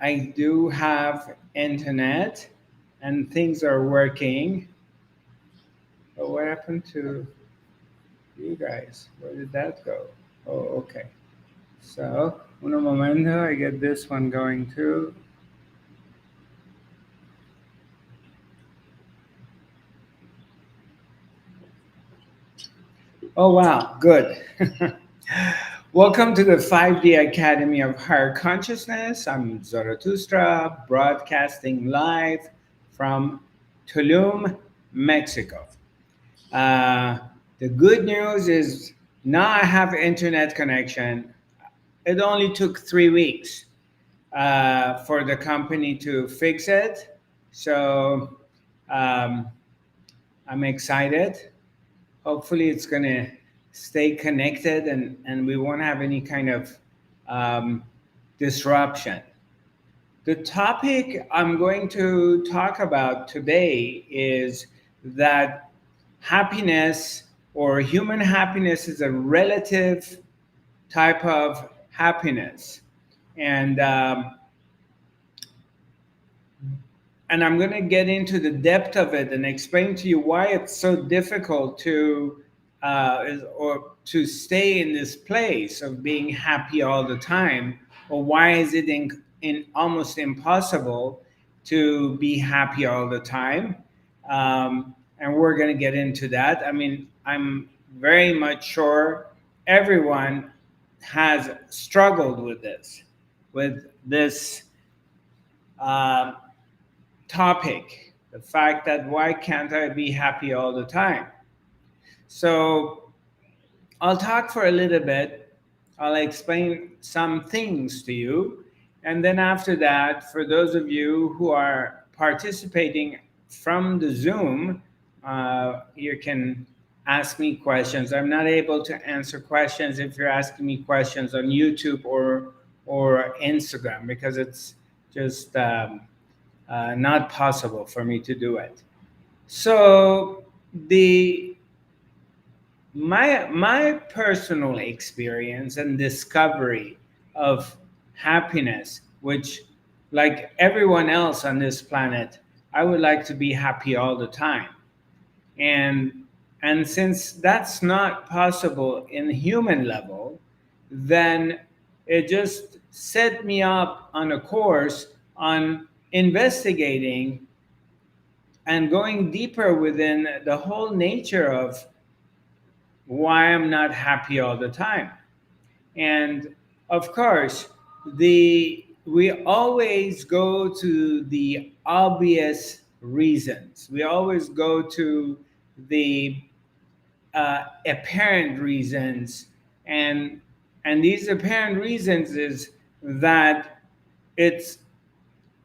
I do have internet and things are working. But what happened to you guys? Where did that go? Oh, okay. So, un momento, I get this one going too. Oh, wow, good. Welcome to the 5D Academy of Higher Consciousness. I'm Zarathustra, broadcasting live from Tulum, Mexico. The good news is now I have internet connection. It only took 3 weeks for the company to fix it. So um, I'm excited. Hopefully it's going to stay connected and we won't have any kind of um, disruption. The topic I'm going to talk about today is that happiness or human happiness is a relative type of happiness. And and I'm going to get into the depth of it and explain to you why it's so difficult to or to stay in this place of being happy all the time, or why is it in almost impossible to be happy all the time. And we're going to get into that. I mean, I'm very much sure everyone has struggled with this uh, topic, the fact that why can't I be happy all the time? So I'll talk for a little bit. I'll explain some things to you. And then after that, for those of you who are participating from the Zoom, you can ask me questions. I'm not able to answer questions if you're asking me questions on YouTube or Instagram, because it's just not possible for me to do it. So the my personal experience and discovery of happiness, which, like everyone else on this planet, I would like to be happy all the time. And and since that's not possible in human level, then it just set me up on a course on investigating and going deeper within the whole nature of why I'm not happy all the time. And of course, we always go to the obvious reasons. We always go to the apparent reasons, and these apparent reasons is that it's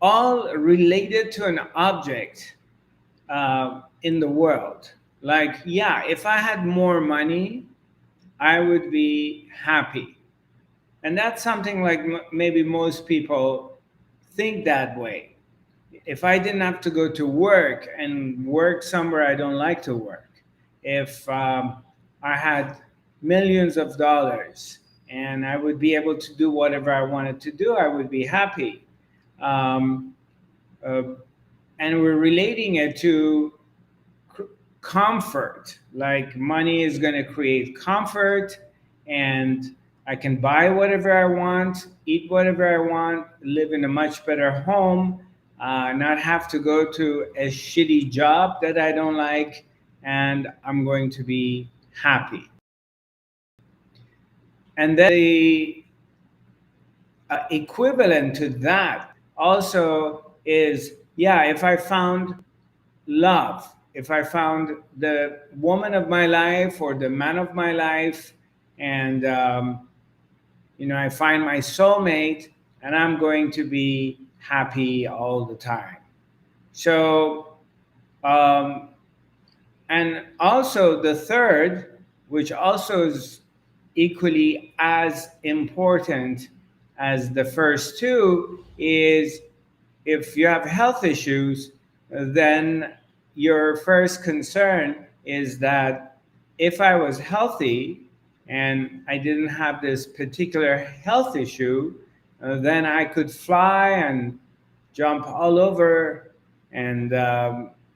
all related to an object in the world. Like, yeah, if I had more money, I would be happy. And that's something like maybe most people think that way. If I didn't have to go to work and work somewhere I don't like to work, if I had millions of dollars and I would be able to do whatever I wanted to do, I would be happy. Um, uh, and we're relating it to comfort, like money is going to create comfort, and I can buy whatever I want, eat whatever I want, live in a much better home, not have to go to a shitty job that I don't like, and I'm going to be happy. And then the equivalent to that also is, yeah, if I found love, if I found the woman of my life or the man of my life, and I find my soulmate, and I'm going to be happy all the time. So um, and also the third, which also is equally as important as the first two, is if you have health issues, then your first concern is that if I was healthy and I didn't have this particular health issue, then I could fly and jump all over and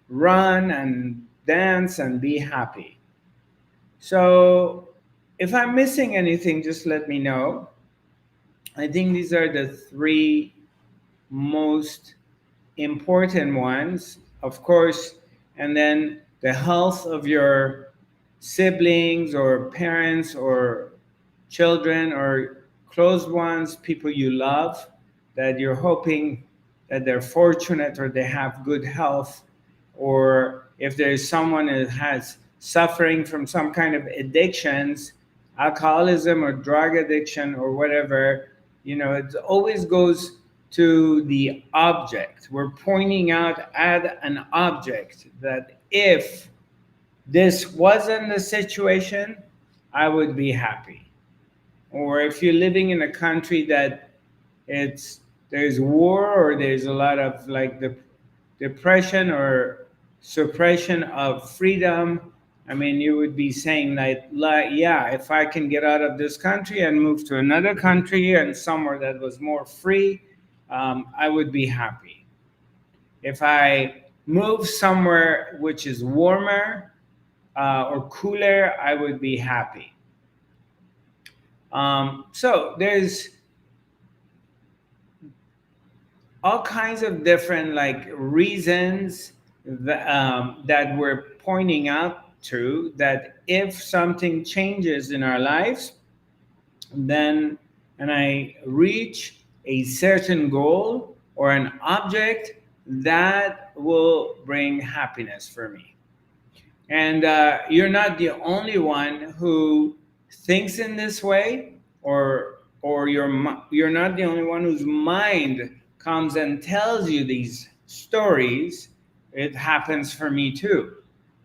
run and dance and be happy. So if I'm missing anything, just let me know. I think these are the three most important ones, of course, and then the health of your siblings or parents or children or close ones, people you love, that you're hoping that they're fortunate or they have good health, or if there's someone that has suffering from some kind of addictions, alcoholism or drug addiction or whatever, it always goes to the object. We're pointing out at an object that if this wasn't the situation, I would be happy. Or if you're living in a country that it's there's war or there's a lot of like the depression or suppression of freedom, I mean, you would be saying like yeah, if I can get out of this country and move to another country and somewhere that was more free, I would be happy. If I move somewhere which is warmer or cooler, I would be happy. So there's all kinds of different like reasons that we're pointing out to that if something changes in our lives, then and I reach a certain goal or an object, that will bring happiness for me. And you're not the only one who thinks in this way, or you're not the only one whose mind comes and tells you these stories. It happens for me too,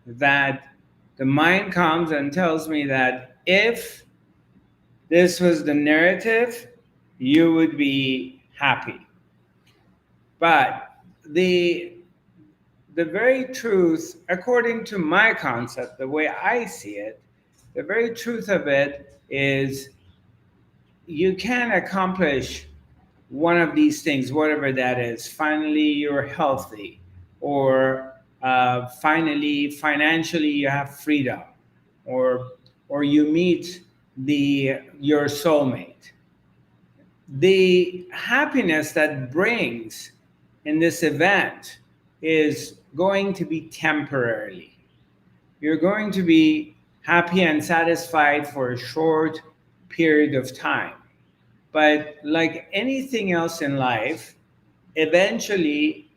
that the mind comes and tells me that if this was the narrative, you would be happy. But the the very truth, according to my concept, the way I see it, the very truth of it is you can accomplish one of these things, whatever that is. Finally, you're healthy, or finally, financially, you have freedom, or you meet your soulmate. The happiness that brings in this event is going to be temporarily. You're going to be happy and satisfied for a short period of time. But like anything else in life, eventually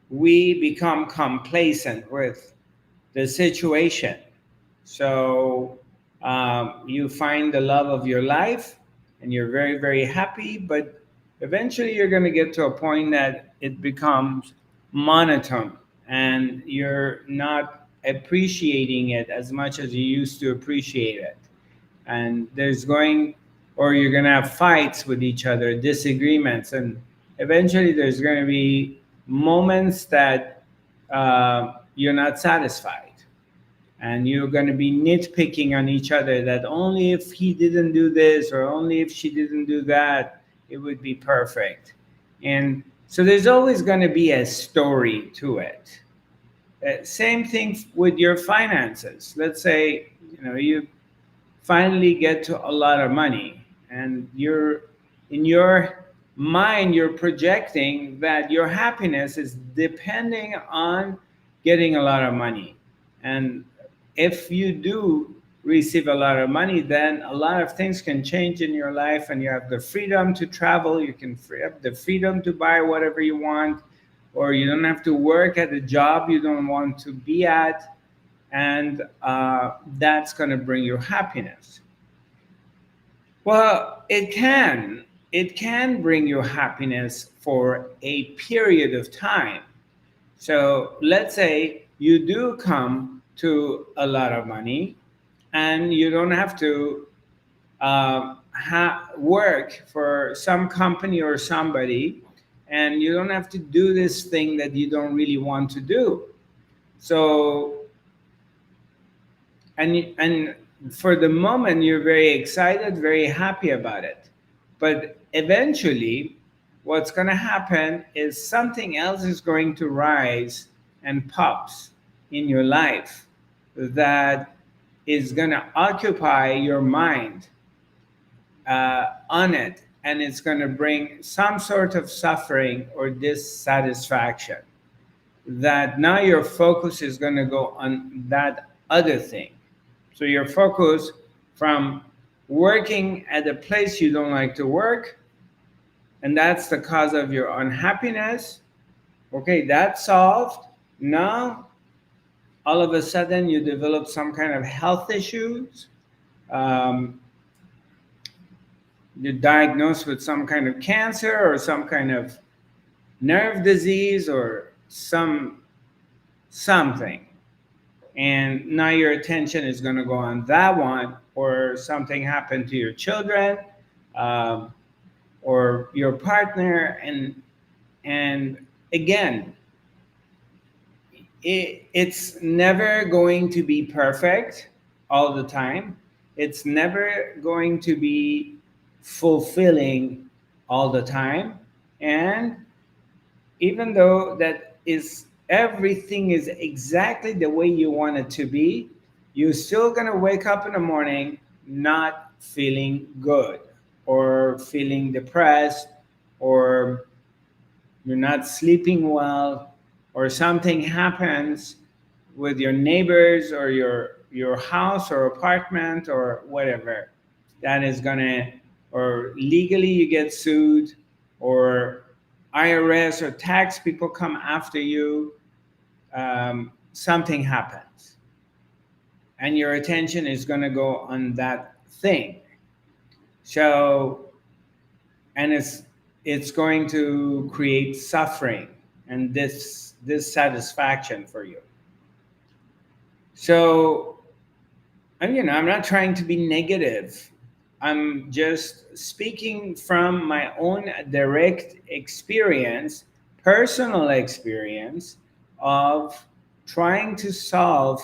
we become complacent with the situation. So you find the love of your life and you're very, very happy, but eventually you're going to get to a point that it becomes monotone and you're not appreciating it as much as you used to appreciate it. And or you're going to have fights with each other, disagreements, and eventually there's going to be moments that you're not satisfied and you're going to be nitpicking on each other that only if he didn't do this or only if she didn't do that, it would be perfect. And so there's always going to be a story to it. Same thing with your finances. Let's say you finally get to a lot of money and you're in your mind you're projecting that your happiness is depending on getting a lot of money. And if you do receive a lot of money, then a lot of things can change in your life and you have the freedom to travel, you can free up the freedom to buy whatever you want, or you don't have to work at a job you don't want to be at, and that's going to bring you happiness. Well, it can bring you happiness for a period of time. So let's say you do come to a lot of money and you don't have to work for some company or somebody, and you don't have to do this thing that you don't really want to do. So and for the moment you're very excited, very happy about it. But eventually, what's going to happen is something else is going to rise and pops in your life that is going to occupy your mind on it, and it's going to bring some sort of suffering or dissatisfaction, that now your focus is going to go on that other thing. So your focus from working at a place you don't like to work, and that's the cause of your unhappiness. Okay, that's solved. Now, all of a sudden, you develop some kind of health issues. Um, you're diagnosed with some kind of cancer or some kind of nerve disease or something, and now your attention is going to go on that one, or something happened to your children, um, or your partner, and again, it's never going to be perfect all the time. It's never going to be fulfilling all the time. And even though that is everything is exactly the way you want it to be, you're still going to wake up in the morning not feeling good, or feeling depressed, or you're not sleeping well, or something happens with your neighbors or your house or apartment or whatever, that is gonna, or legally you get sued, or IRS or tax people come after you, something happens, and your attention is going to go on that thing. So, and it's going to create suffering and dissatisfaction for you. So, and I'm not trying to be negative. I'm just speaking from my own direct experience, personal experience of trying to solve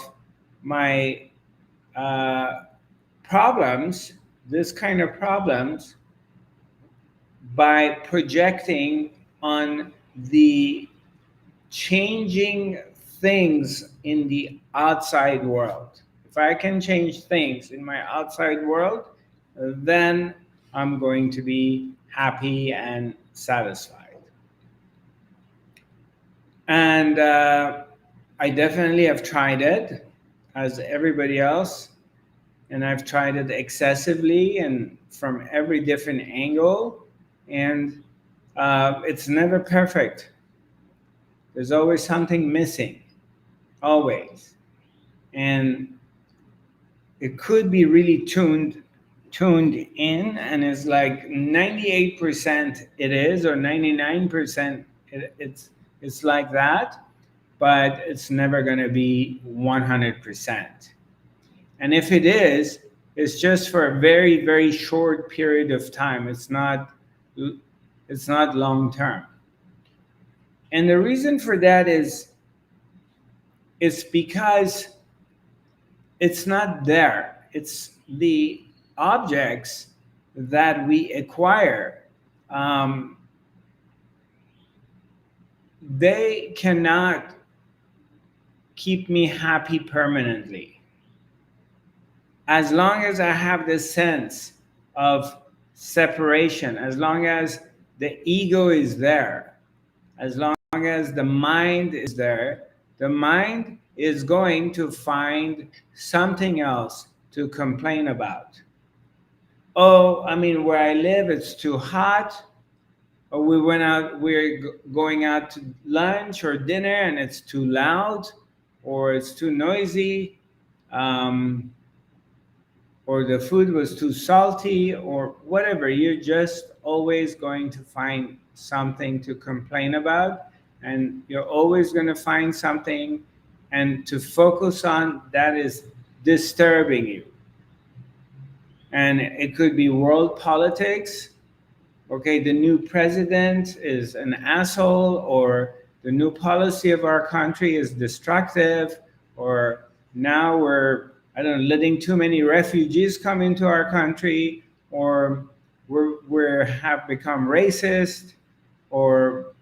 my uh, problems, this kind of problems, by projecting on the changing things in the outside world. If I can change things in my outside world, then I'm going to be happy and satisfied. And I definitely have tried it, as everybody else, and I've tried it excessively and from every different angle, and it's never perfect. There's always something missing, always. And it could be really tuned in, and it's like 98% it is, or 99% it's like that, but it's never going to be 100%. And if it is, it's just for a very, very short period of time. It's not long term. And the reason for that is because it's not there. It's the objects that we acquire. They cannot keep me happy permanently. As long as I have this sense of separation, as long as the ego is there, as long as the mind is there, the mind is going to find something else to complain about. Oh, I mean, where I live, it's too hot. Or we're going out to lunch or dinner and it's too loud, or it's too noisy, or the food was too salty, or whatever. You're just always going to find something to complain about, and you're always going to find something and to focus on that is disturbing you. And it could be world politics. Okay, the new president is an asshole, or the new policy of our country is destructive, or now we're, I don't know, letting too many refugees come into our country, or we have become racist or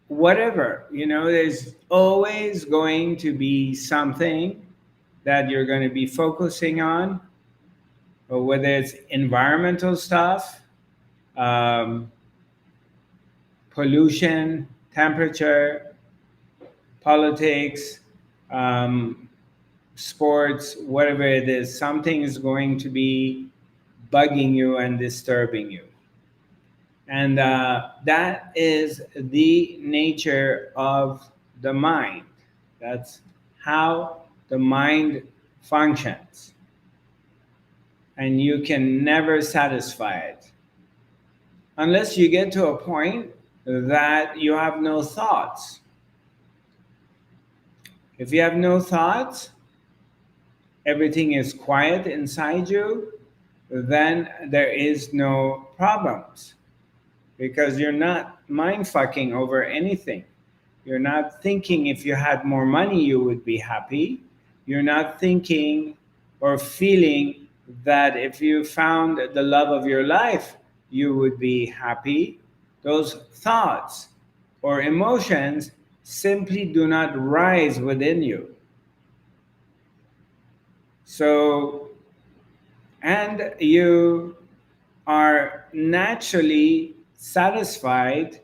whatever. There's always going to be something that you're going to be focusing on, or whether it's environmental stuff, um, pollution, temperature, politics, um, sports, whatever it is, something is going to be bugging you and disturbing you. And that is the nature of the mind. That's how the mind functions. And you can never satisfy it unless you get to a point that you have no thoughts. If you have no thoughts, everything is quiet inside you, then there is no problems, because you're not mind fucking over anything. You're not thinking if you had more money you would be happy. You're not thinking or feeling that if you found the love of your life you would be happy. Those thoughts or emotions simply do not rise within you. So, and you are naturally satisfied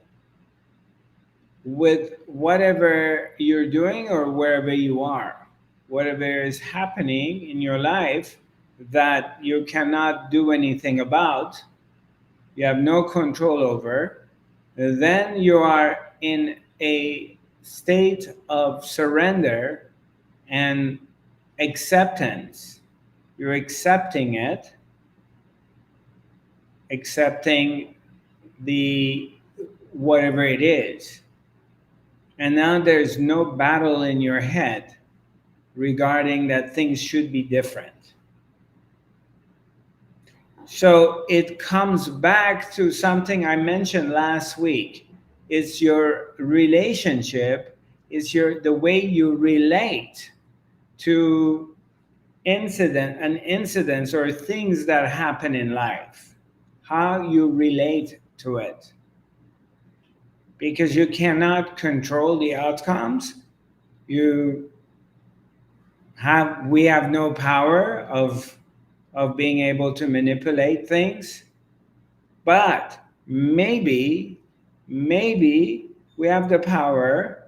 with whatever you're doing or wherever you are, whatever is happening in your life that you cannot do anything about, you have no control over, then you are in a state of surrender and acceptance. You're accepting it, accepting the whatever it is. And now there's no battle in your head regarding that things should be different. So it comes back to something I mentioned last week. It's your relationship, it's the way you relate to incidents or things that happen in life. How you relate to it. Because you cannot control the outcomes. We have no power of being able to manipulate things, but maybe we have the power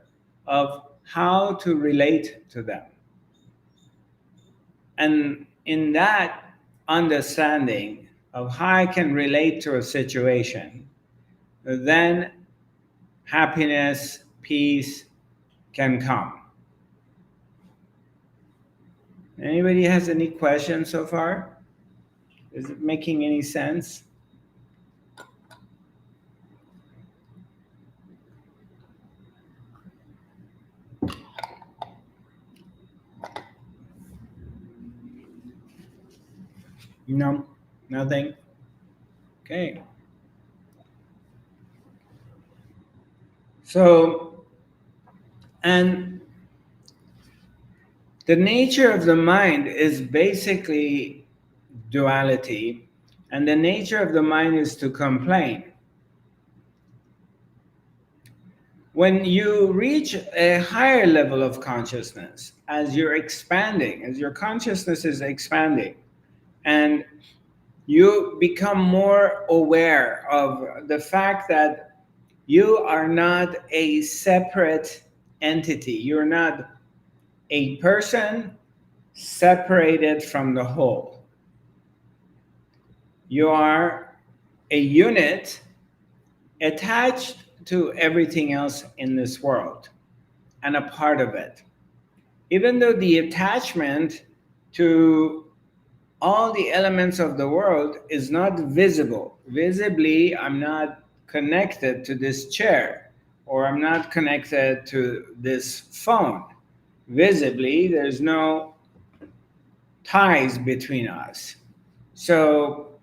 of how to relate to them. And in that understanding of how I can relate to a situation, then happiness, peace can come. Anybody has any questions so far? Is it making any sense? No, nothing. Okay. So, and the nature of the mind is basically duality, and the nature of the mind is to complain. When you reach a higher level of consciousness, as you're expanding, as your consciousness is expanding, and you become more aware of the fact that you are not a separate entity. You're not a person separated from the whole. You are a unit attached to everything else in this world and a part of it. Even though the attachment to all the elements of the world is not visible. Visibly, I'm not connected to this chair, or I'm not connected to this phone. Visibly, there's no ties between us. So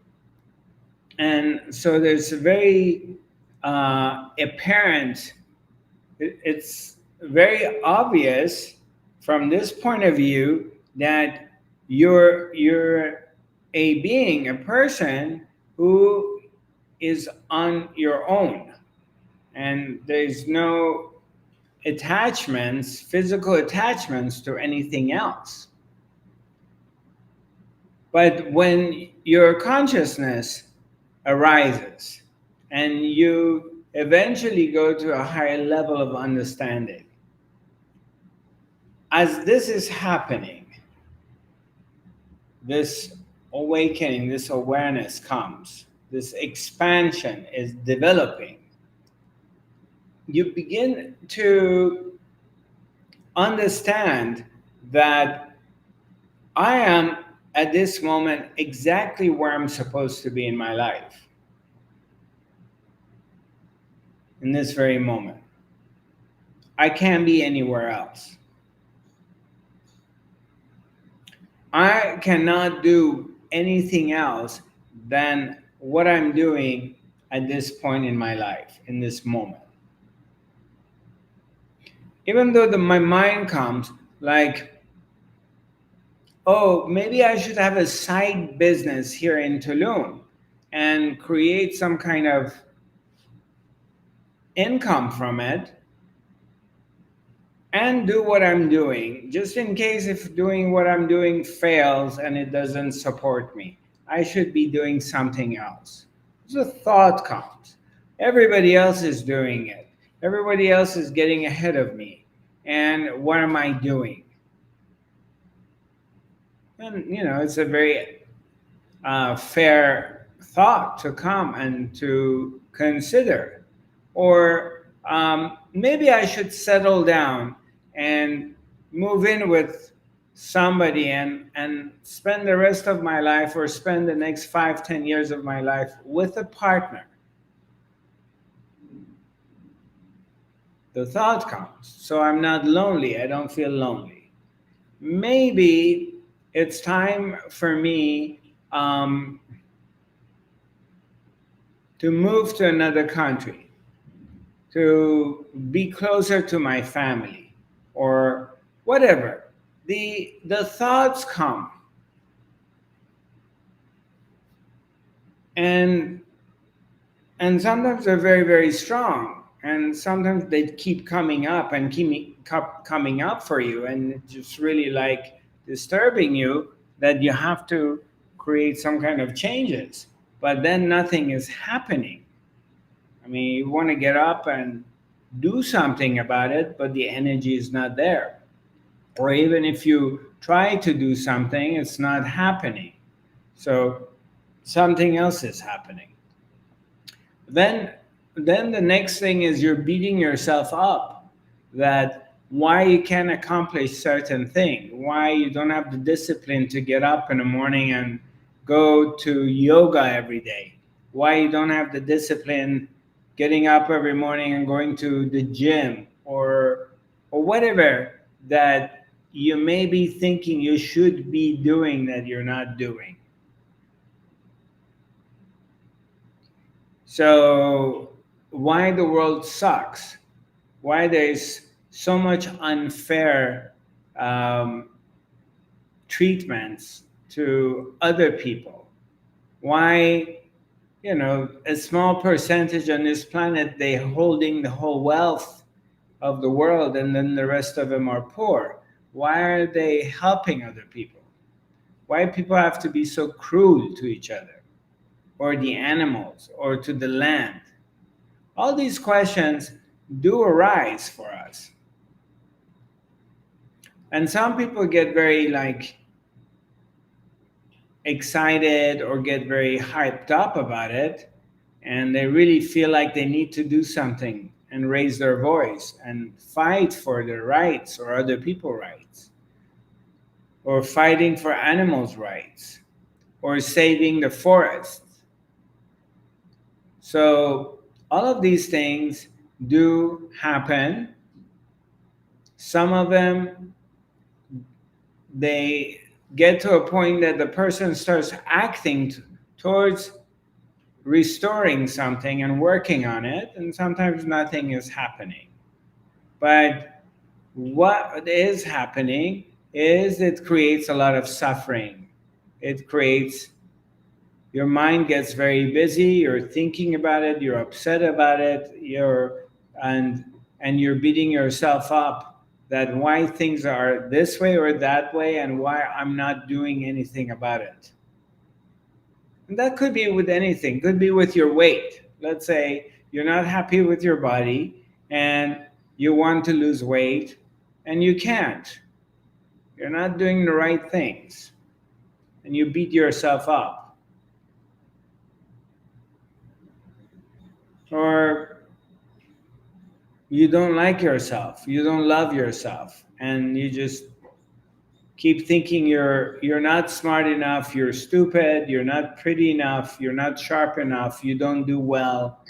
there's a very apparent, it's very obvious from this point of view that you're a being, a person who is on your own, and there's no attachments, physical attachments to anything else. But when your consciousness arises and you eventually go to a higher level of understanding, as this is happening, this awakening, this awareness comes, this expansion is developing, you begin to understand that I am at this moment exactly where I'm supposed to be in my life, in this very moment. I can't be anywhere else. I cannot do anything else than what I'm doing at this point in my life, in this moment. Even though my mind comes like, oh, maybe I should have a side business here in Tulum and create some kind of income from it and do what I'm doing, just in case if doing what I'm doing fails and it doesn't support me. I should be doing something else. So thought comes. Everybody else is doing it. Everybody else is getting ahead of me. And what am I doing? And, it's a very fair thought to come and to consider. Or maybe I should settle down and move in with somebody and spend the rest of my life, or spend the next 5-10 years of my life with a partner. The thought comes. So I'm not lonely. I don't feel lonely. Maybe it's time for me to move to another country, to be closer to my family, or whatever. The thoughts come, and sometimes they're very, very strong, and sometimes they keep coming up and keep coming up for you, and it's just really like disturbing you that you have to create some kind of changes, but then nothing is happening. I mean, you want to get up and do something about it, but the energy is not there. Or even if you try to do something, it's not happening. So something else is happening. Then the next thing is you're beating yourself up that why you can't accomplish certain thing, why you don't have the discipline to get up in the morning and go to yoga every day, why you don't have the discipline getting up every morning and going to the gym, or whatever that you may be thinking you should be doing that you're not doing. So why the world sucks, why there's so much unfair treatments to other people, why a small percentage on this planet, they holding the whole wealth of the world, and then the rest of them are poor. Why are they helping other people? Why people have to be so cruel to each other, or the animals, or to the land? All these questions do arise for us. And some people get very excited or get very hyped up about it, and they really feel like they need to do something and raise their voice and fight for their rights or other people's rights, or fighting for animals' rights, or saving the forests. So all of these things do happen. Some of them, they get to a point that the person starts acting towards restoring something and working on it, and sometimes nothing is happening. But what is happening is it creates a lot of suffering. It creates your mind gets very busy, you're thinking about it, you're upset about it, and and you're beating yourself up that why things are this way or that way and why I'm not doing anything about it. And that could be with anything, could be with your weight. Let's say you're not happy with your body and you want to lose weight and you can't. You're not doing the right things and you beat yourself up. Or you don't like yourself, you don't love yourself, and you just keep thinking you're not smart enough, you're stupid, you're not pretty enough, you're not sharp enough, you don't do well.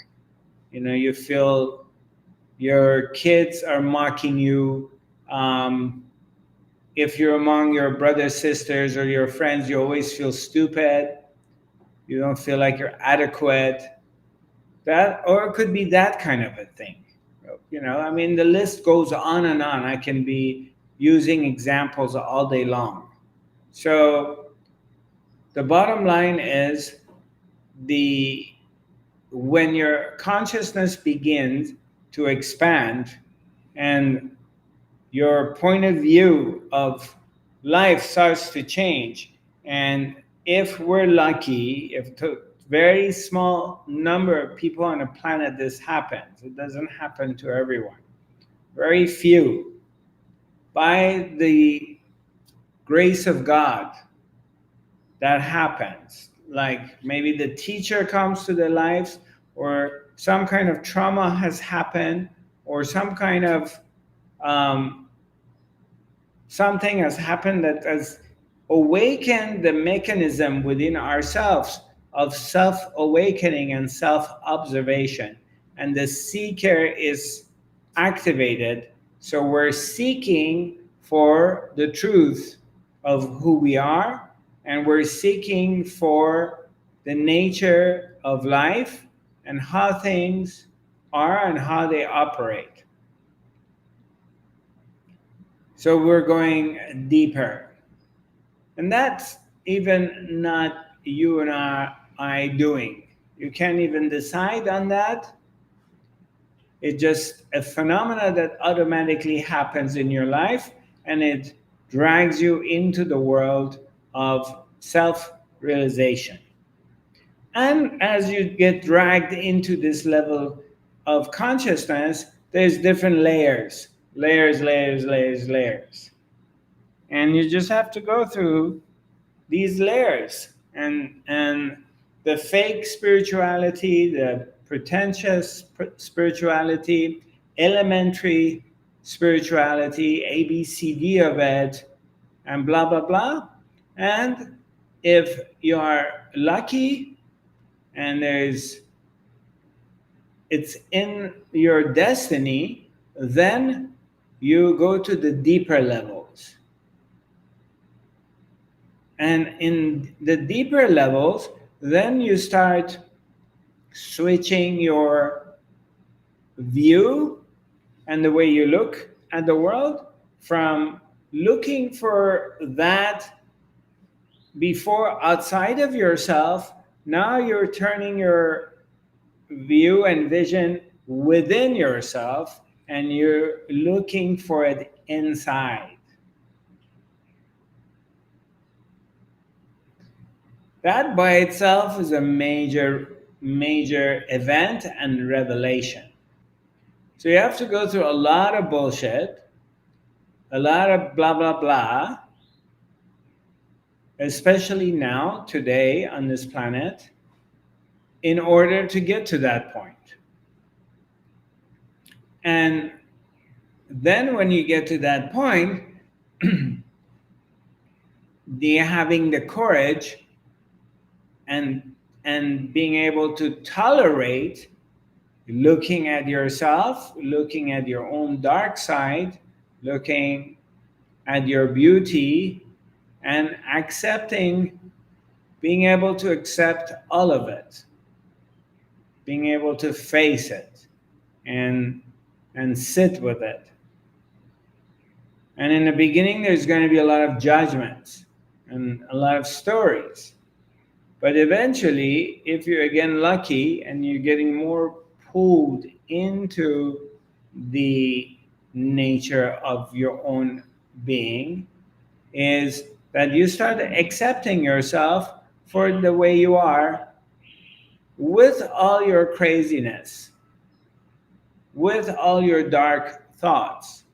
You feel your kids are mocking you. um, if you're among your brothers, sisters, or your friends, you always feel stupid, you don't feel like you're adequate. That, or it could be that kind of a thing. I mean, the list goes on and on. I can be using examples all day long. So the bottom line is, the when your consciousness begins to expand and your point of view of life starts to change, and if we're lucky, if to very small number of people on the planet this happens, it doesn't happen to everyone, very few, by the grace of God, that happens. Like maybe the teacher comes to their lives, or some kind of trauma has happened, or some kind of um, something has happened that has awakened the mechanism within ourselves of self awakening and self observation. And the seeker is activated. So we're seeking for the truth of who we are, and we're seeking for the nature of life and how things are and how they operate. So we're going deeper. And that's even not you and I doing. You can't even decide on that. It's just a phenomena that automatically happens in your life, and it drags you into the world of self realization. And as you get dragged into this level of consciousness, there's different layers, layers, layers, layers, layers. And you just have to go through these layers, and the fake spirituality, the pretentious spirituality, elementary spirituality, ABCD of it, and blah blah blah. And if you are lucky and it's in your destiny, then you go to the deeper levels. And in the deeper levels, then you start switching your view and the way you look at the world, from looking for that before outside of yourself. Now you're turning your view and vision within yourself, and you're looking for it inside. That by itself is a major, major event and revelation. So you have to go through a lot of bullshit, a lot of blah, blah, blah, especially now, today, on this planet, in order to get to that point. And then when you get to that point, having the courage and being able to tolerate looking at yourself, looking at your own dark side, looking at your beauty, and accepting, being able to accept all of it, being able to face it and sit with it. And in the beginning, there's going to be a lot of judgments and a lot of stories. But eventually, if you're again lucky and you're getting more pulled into the nature of your own being, is that you start accepting yourself for the way you are, with all your craziness, with all your dark thoughts,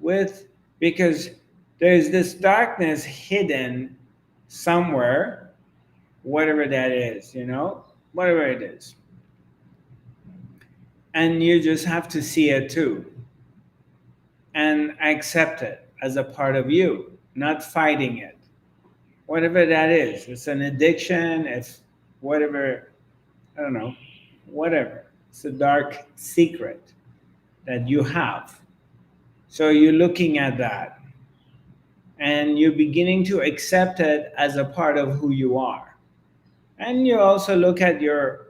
with because there's this darkness hidden somewhere, whatever that is, whatever it is. And you just have to see it too and accept it as a part of you, not fighting it. Whatever that is, it's an addiction, it's whatever, I don't know, whatever. It's a dark secret that you have. So you're looking at that and you're beginning to accept it as a part of who you are. And you also look at your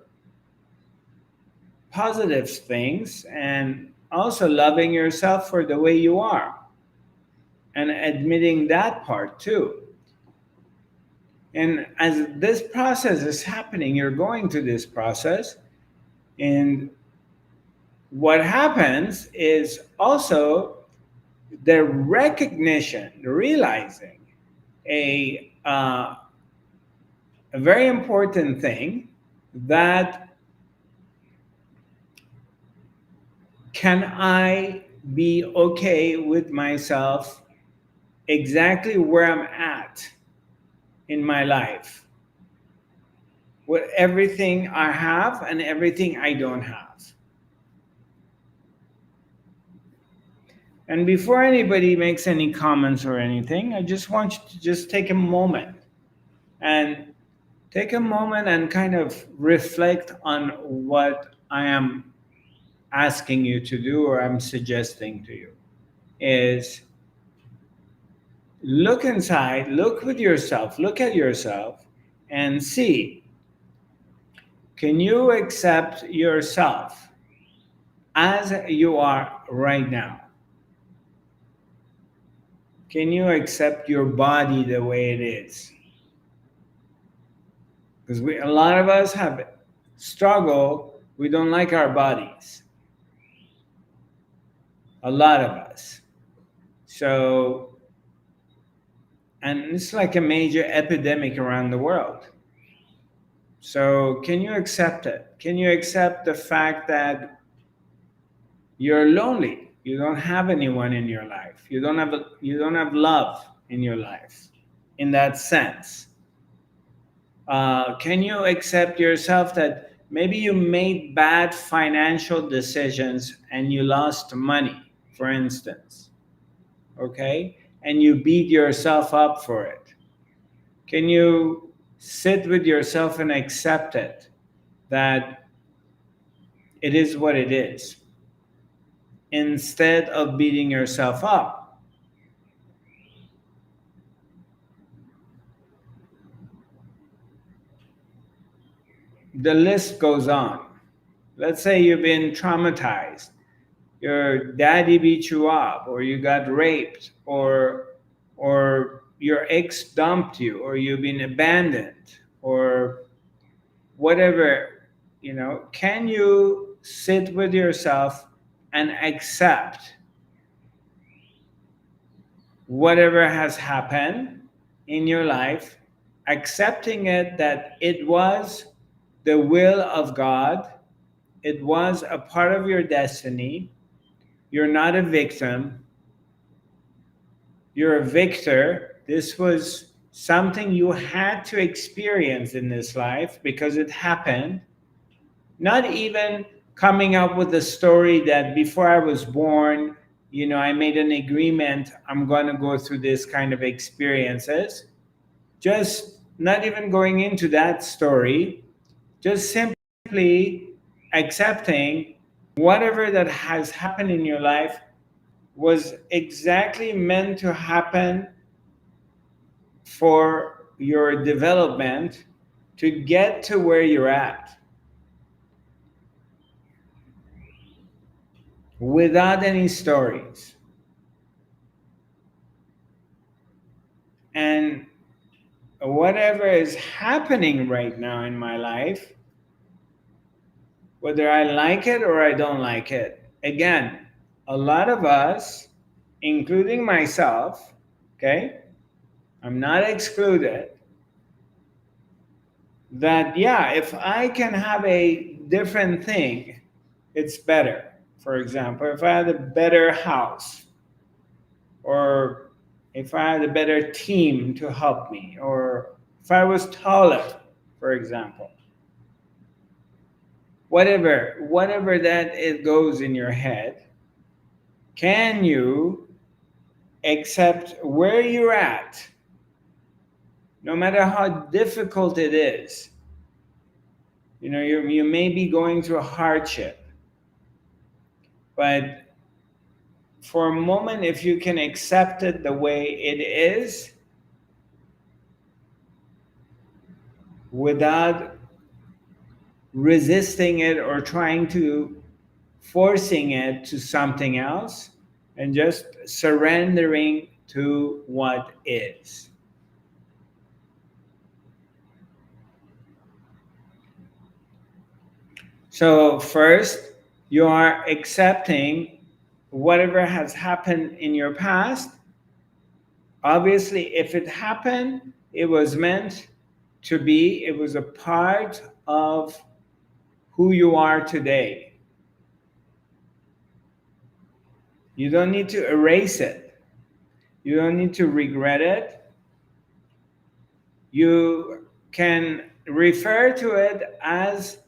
positive things and also loving yourself for the way you are and admitting that part too. And as this process is happening, you're going through this process, and what happens is also the recognition, realizing a very important thing, that can I be okay with myself exactly where I'm at in my life, with everything I have and everything I don't have. And before anybody makes any comments or anything, I just want you to just and take a moment and kind of reflect on what I am asking you to do or I'm suggesting to you. Is look inside, look with yourself, look at yourself and see, can you accept yourself as you are right now? Can you accept your body the way it is? Because a lot of us have struggle, we don't like our bodies. A lot of us. So, and it's like a major epidemic around the world. So, can you accept it? Can you accept the fact that you're lonely? You don't have anyone in your life. You don't have love in your life in that sense. Can you accept yourself that maybe you made bad financial decisions and you lost money, for instance, okay? And you beat yourself up for it. Can you sit with yourself and accept it, that it is what it is, instead of beating yourself up? The list goes on. Let's say you've been traumatized, your daddy beat you up, or you got raped, or your ex dumped you, or you've been abandoned, or whatever. Can you sit with yourself and accept whatever has happened in your life, accepting it that it was the will of God, it was a part of your destiny. You're not a victim, you're a victor. This was something you had to experience in this life because it happened. Not even coming up with a story that before I was born, I made an agreement, I'm going to go through this kind of experiences. Just not even going into that story, just simply accepting whatever that has happened in your life was exactly meant to happen for your development to get to where you're at without any stories. And whatever is happening right now in my life, whether I like it or I don't like it. Again, a lot of us, including myself, okay, I'm not excluded, that yeah, if I can have a different thing, it's better. For example, if I had a better house, or if I had a better team to help me, or if I was taller, for example, whatever that it goes in your head, can you accept where you're at, no matter how difficult it is? You may be going through a hardship, but for a moment, if you can accept it the way it is, without resisting it or trying to forcing it to something else, and just surrendering to what is. So first, you are accepting whatever has happened in your past. Obviously, if it happened, it was meant to be, it was a part of who you are today. You don't need to erase it. You don't need to regret it. You can refer to it as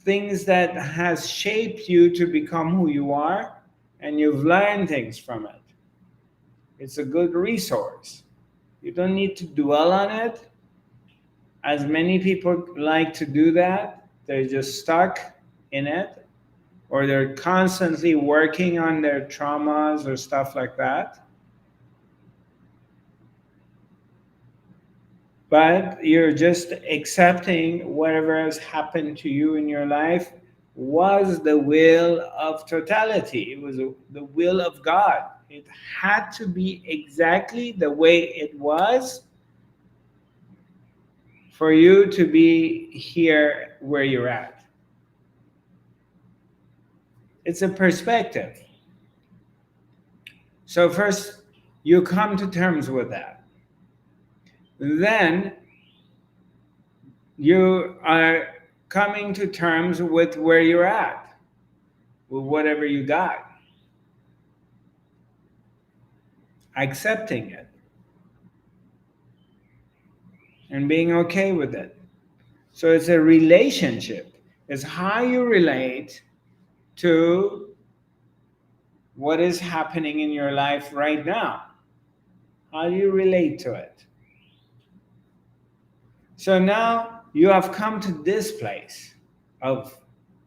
things that has shaped you to become who you are, and you've learned things from it. It's a good resource. You don't need to dwell on it, as many people like to do that. They're just stuck in it, or they're constantly working on their traumas or stuff like that. But you're just accepting whatever has happened to you in your life was the will of totality. It was the will of God. It had to be exactly the way it was for you to be here where you're at. It's a perspective. So first, you come to terms with that. Then you are coming to terms with where you're at, with whatever you got, accepting it, and being okay with it. So it's a relationship. It's how you relate to what is happening in your life right now. How do you relate to it? So now you have come to this place of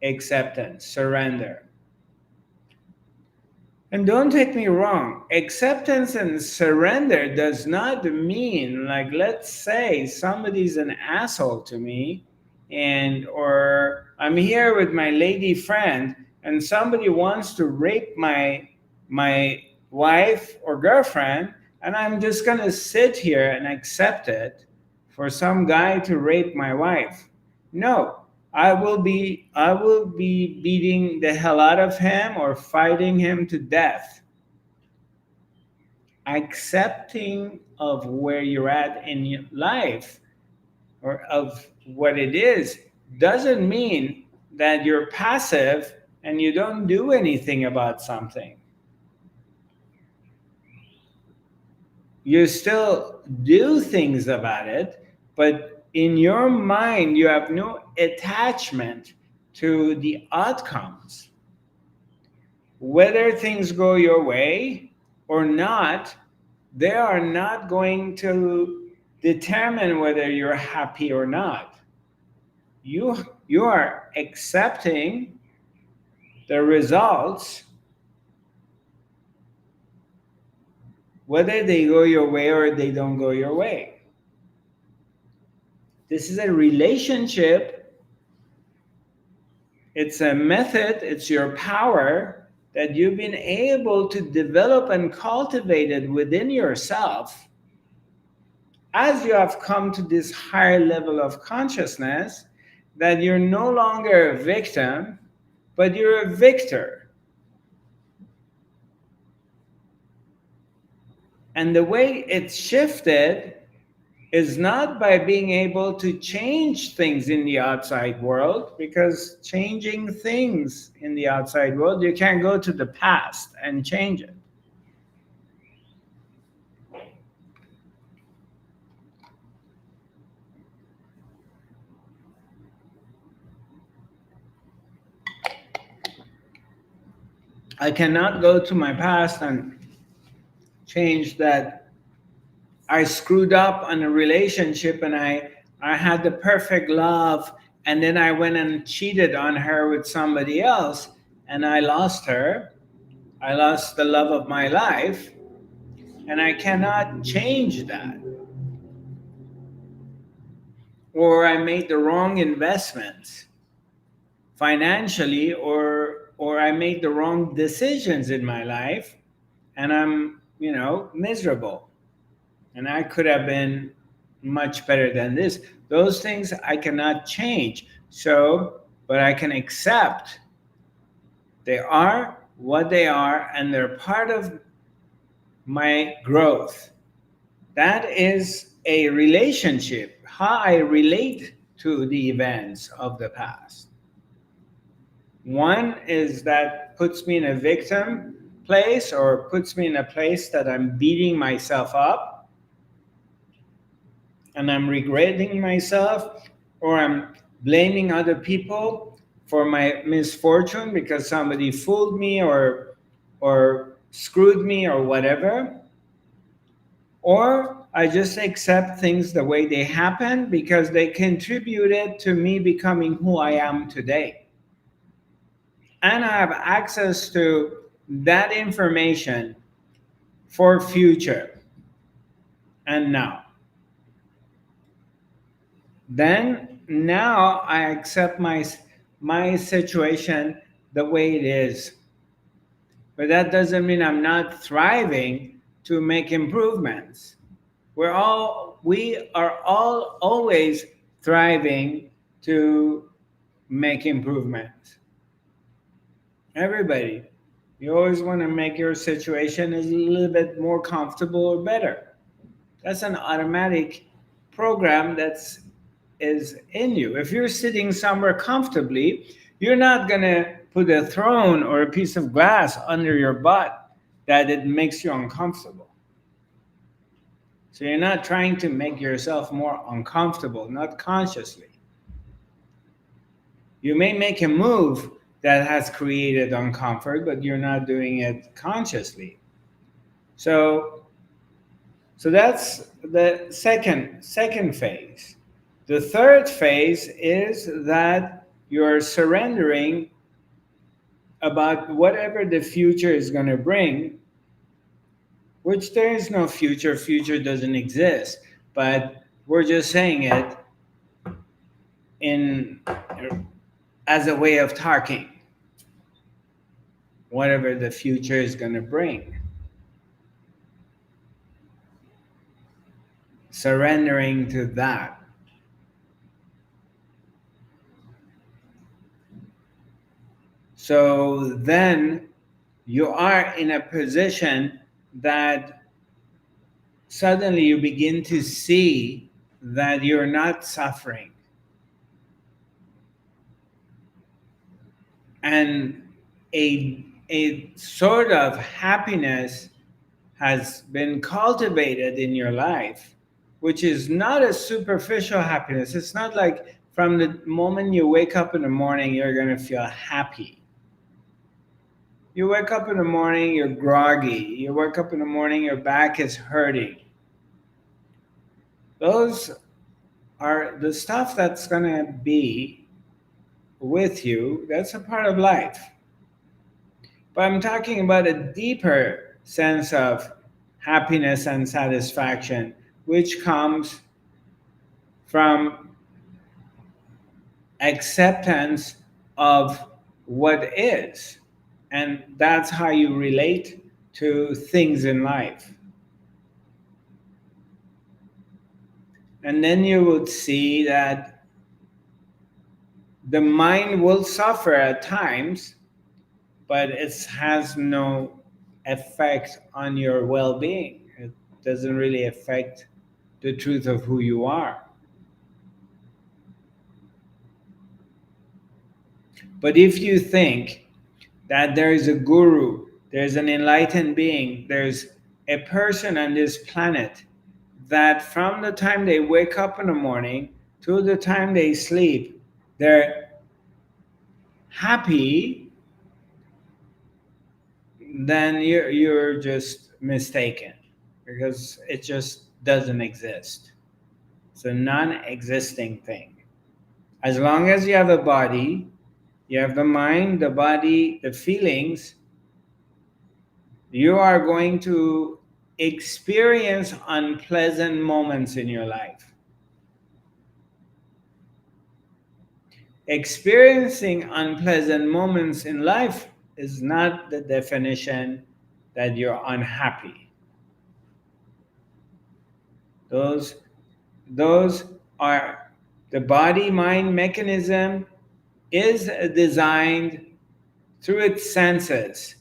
acceptance, surrender. And don't take me wrong, acceptance and surrender does not mean, like, let's say somebody's an asshole to me, or I'm here with my lady friend and somebody wants to rape my wife or girlfriend, and I'm just gonna sit here and accept it for some guy to rape my wife. No, I will be beating the hell out of him or fighting him to death. Accepting of where you're at in your life, or of what it is, doesn't mean that you're passive and you don't do anything about something. You still do things about it, but in your mind, you have no attachment to the outcomes. Whether things go your way or not, they are not going to determine whether you're happy or not. You are accepting the results, whether they go your way or they don't go your way. This is a relationship. It's a method. It's your power that you've been able to develop and cultivate it within yourself as you have come to this higher level of consciousness, that you're no longer a victim, but you're a victor. And the way it's shifted is not by being able to change things in the outside world, because changing things in the outside world, you can't go to the past and change it. I cannot go to my past and change that I screwed up on a relationship and I had the perfect love, and then I went and cheated on her with somebody else and I lost her. I lost the love of my life, and I cannot change that. Or I made the wrong investments financially, or I made the wrong decisions in my life and I'm, miserable. And I could have been much better than this. Those things I cannot change. So, but I can accept they are what they are and they're part of my growth. That is a relationship, how I relate to the events of the past. One is that puts me in a victim place, or puts me in a place that I'm beating myself up and I'm regretting myself, or I'm blaming other people for my misfortune because somebody fooled me or screwed me or whatever. Or I just accept things the way they happen because they contributed to me becoming who I am today. And I have access to that information for future and now. Then now I accept my situation the way it is. But that doesn't mean I'm not thriving to make improvements. We are all always thriving to make improvements. Everybody. You always want to make your situation a little bit more comfortable or better. That's an automatic program that's is in you. If you're sitting somewhere comfortably, you're not going to put a throne or a piece of glass under your butt that it makes you uncomfortable. So you're not trying to make yourself more uncomfortable, not consciously. You may make a move that has created uncomfort, but you're not doing it consciously. So that's the second phase. The third phase is that you're surrendering about whatever the future is going to bring, which there is no future. Future doesn't exist, but we're just saying it in as a way of talking. Whatever the future is going to bring, surrendering to that. So then you are in a position that suddenly you begin to see that you're not suffering. And a sort of happiness has been cultivated in your life, which is not a superficial happiness. It's not like from the moment you wake up in the morning, you're going to feel happy. You wake up in the morning, you're groggy. You wake up in the morning, your back is hurting. Those are the stuff that's going to be with you. That's a part of life. But I'm talking about a deeper sense of happiness and satisfaction, which comes from acceptance of what is. And that's how you relate to things in life. And then you would see that the mind will suffer at times, but it has no effect on your well being. It doesn't really affect the truth of who you are. But if you think that there is a guru, there's an enlightened being, there's a person on this planet that from the time they wake up in the morning to the time they sleep, they're happy, then you're just mistaken, because it just doesn't exist. It's a non existing thing. As long as you have a body, you have the mind, the body, the feelings, you are going to experience unpleasant moments in your life. Experiencing unpleasant moments in life is not the definition that you're unhappy. Those, those are the body mind mechanism is designed through its senses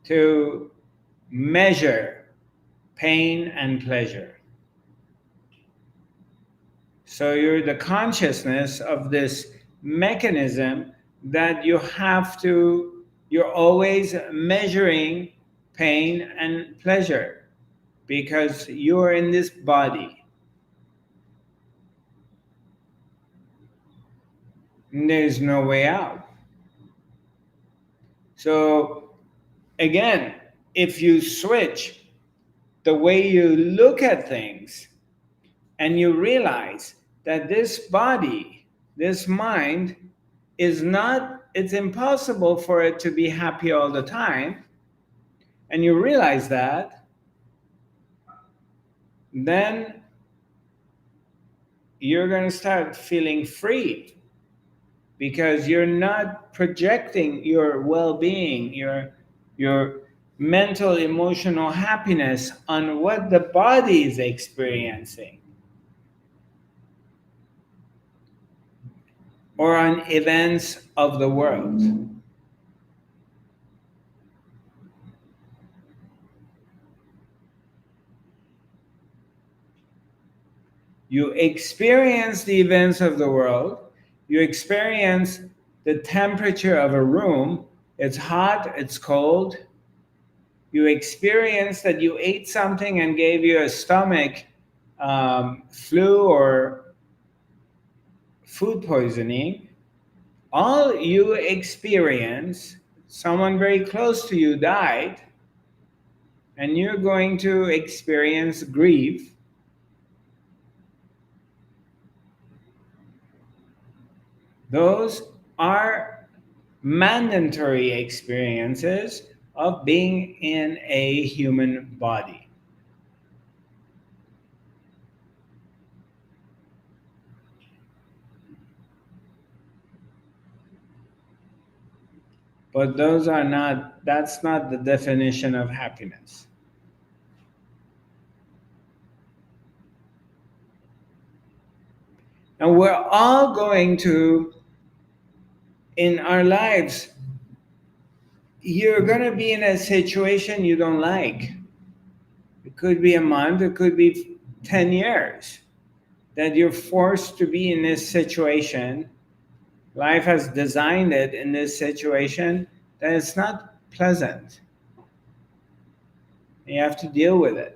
to measure pain and pleasure. So you're the consciousness of this mechanism that you're always measuring pain and pleasure because you're in this body. And there's no way out. So again, if you switch the way you look at things and you realize that this body, this mind, is not, it's impossible for it to be happy all the time, and you realize that, then you're going to start feeling free because you're not projecting your well-being, your mental emotional happiness on what the body is experiencing or on events of the world. You experience the events of the world. You experience the temperature of a room. It's hot, it's cold. You experience that you ate something and gave you a stomach flu or food poisoning. All you experience, someone very close to you died, and you're going to experience grief. Those are mandatory experiences of being in a human body. But that's not the definition of happiness. And we're all going to, in our lives, you're going to be in a situation you don't like. It could be a month, it could be 10 years that you're forced to be in this situation. Life has designed it in this situation that it's not pleasant. You have to deal with it.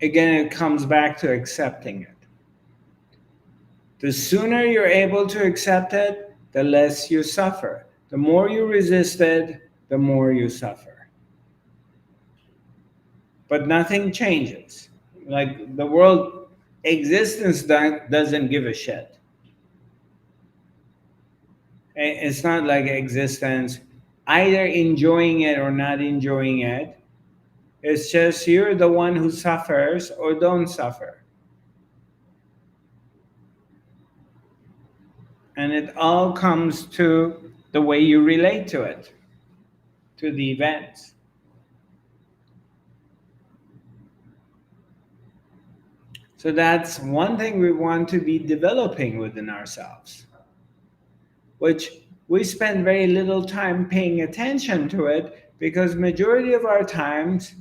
Again, it comes back to accepting it. The sooner you're able to accept it, the less you suffer. The more you resist it, the more you suffer. But nothing changes. Like the world existence doesn't give a shit. It's not like existence either enjoying it or not enjoying it. It's just you're the one who suffers or don't suffer. And it all comes to the way you relate to it, to the events. So that's one thing we want to be developing within ourselves, which we spend very little time paying attention to it, because majority of our times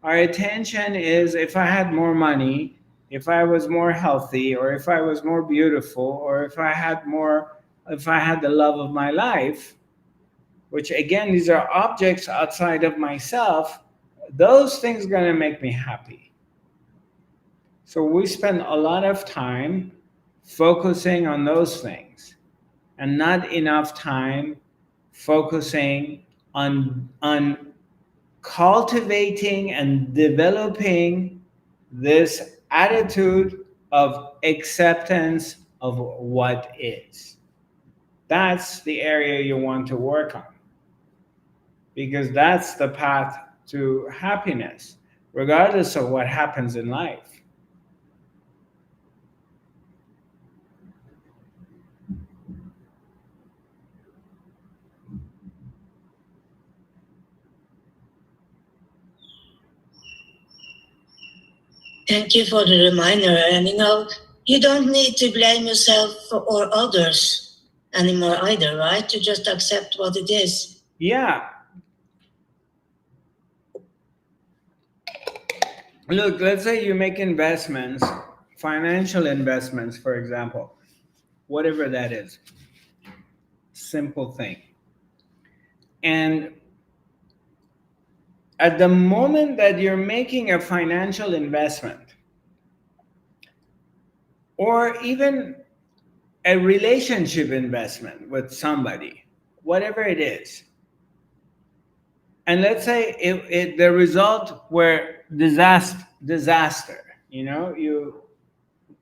our attention is, if I had more money, if I was more healthy, or if I was more beautiful, or if I had the love of my life, which again, these are objects outside of myself, those things are going to make me happy. So we spend a lot of time focusing on those things and not enough time focusing on cultivating and developing this attitude of acceptance of what is. That's the area you want to work on, because that's the path to happiness, regardless of what happens in life. Thank you for the reminder. And you don't need to blame yourself or others anymore either, right? To just accept what it is. Yeah. Look, let's say you make investments, financial investments, for example, whatever that is, simple thing. And at the moment that you're making a financial investment, or even a relationship investment with somebody, whatever it is, and let's say the result were disaster, you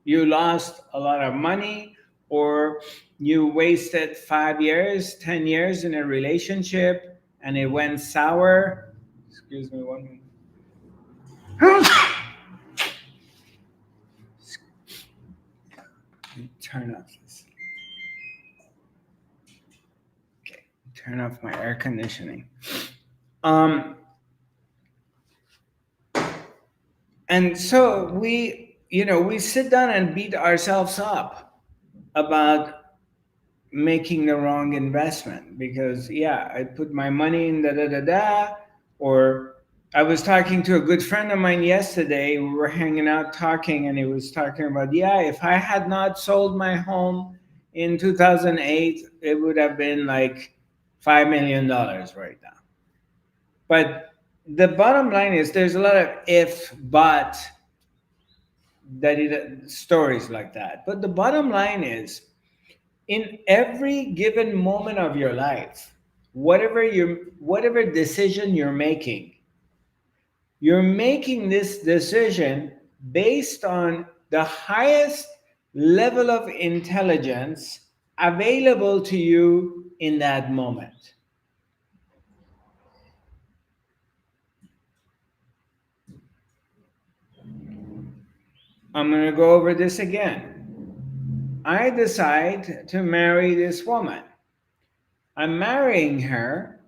lost a lot of money, or you wasted 5 years, 10 years in a relationship and it went sour. Excuse me 1 minute. Turn off this. Okay, turn off my air conditioning. And so we sit down and beat ourselves up about making the wrong investment, because I put my money in da da da da. Or I was talking to a good friend of mine yesterday. We were hanging out talking, and he was talking about, if I had not sold my home in 2008, it would have been like $5 million right now. But the bottom line is, there's a lot of if but stories like that. But the bottom line is, in every given moment of your life, whatever decision you're making this decision based on the highest level of intelligence available to you in that moment. I'm going to go over this again. I decide to marry this woman. I'm marrying her.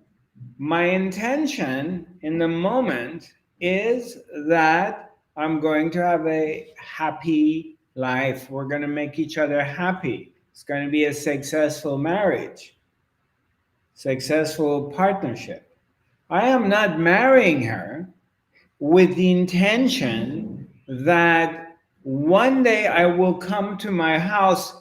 My intention in the moment is that I'm going to have a happy life. We're going to make each other happy. It's going to be a successful marriage, successful partnership. I am not marrying her with the intention that one day I will come to my house,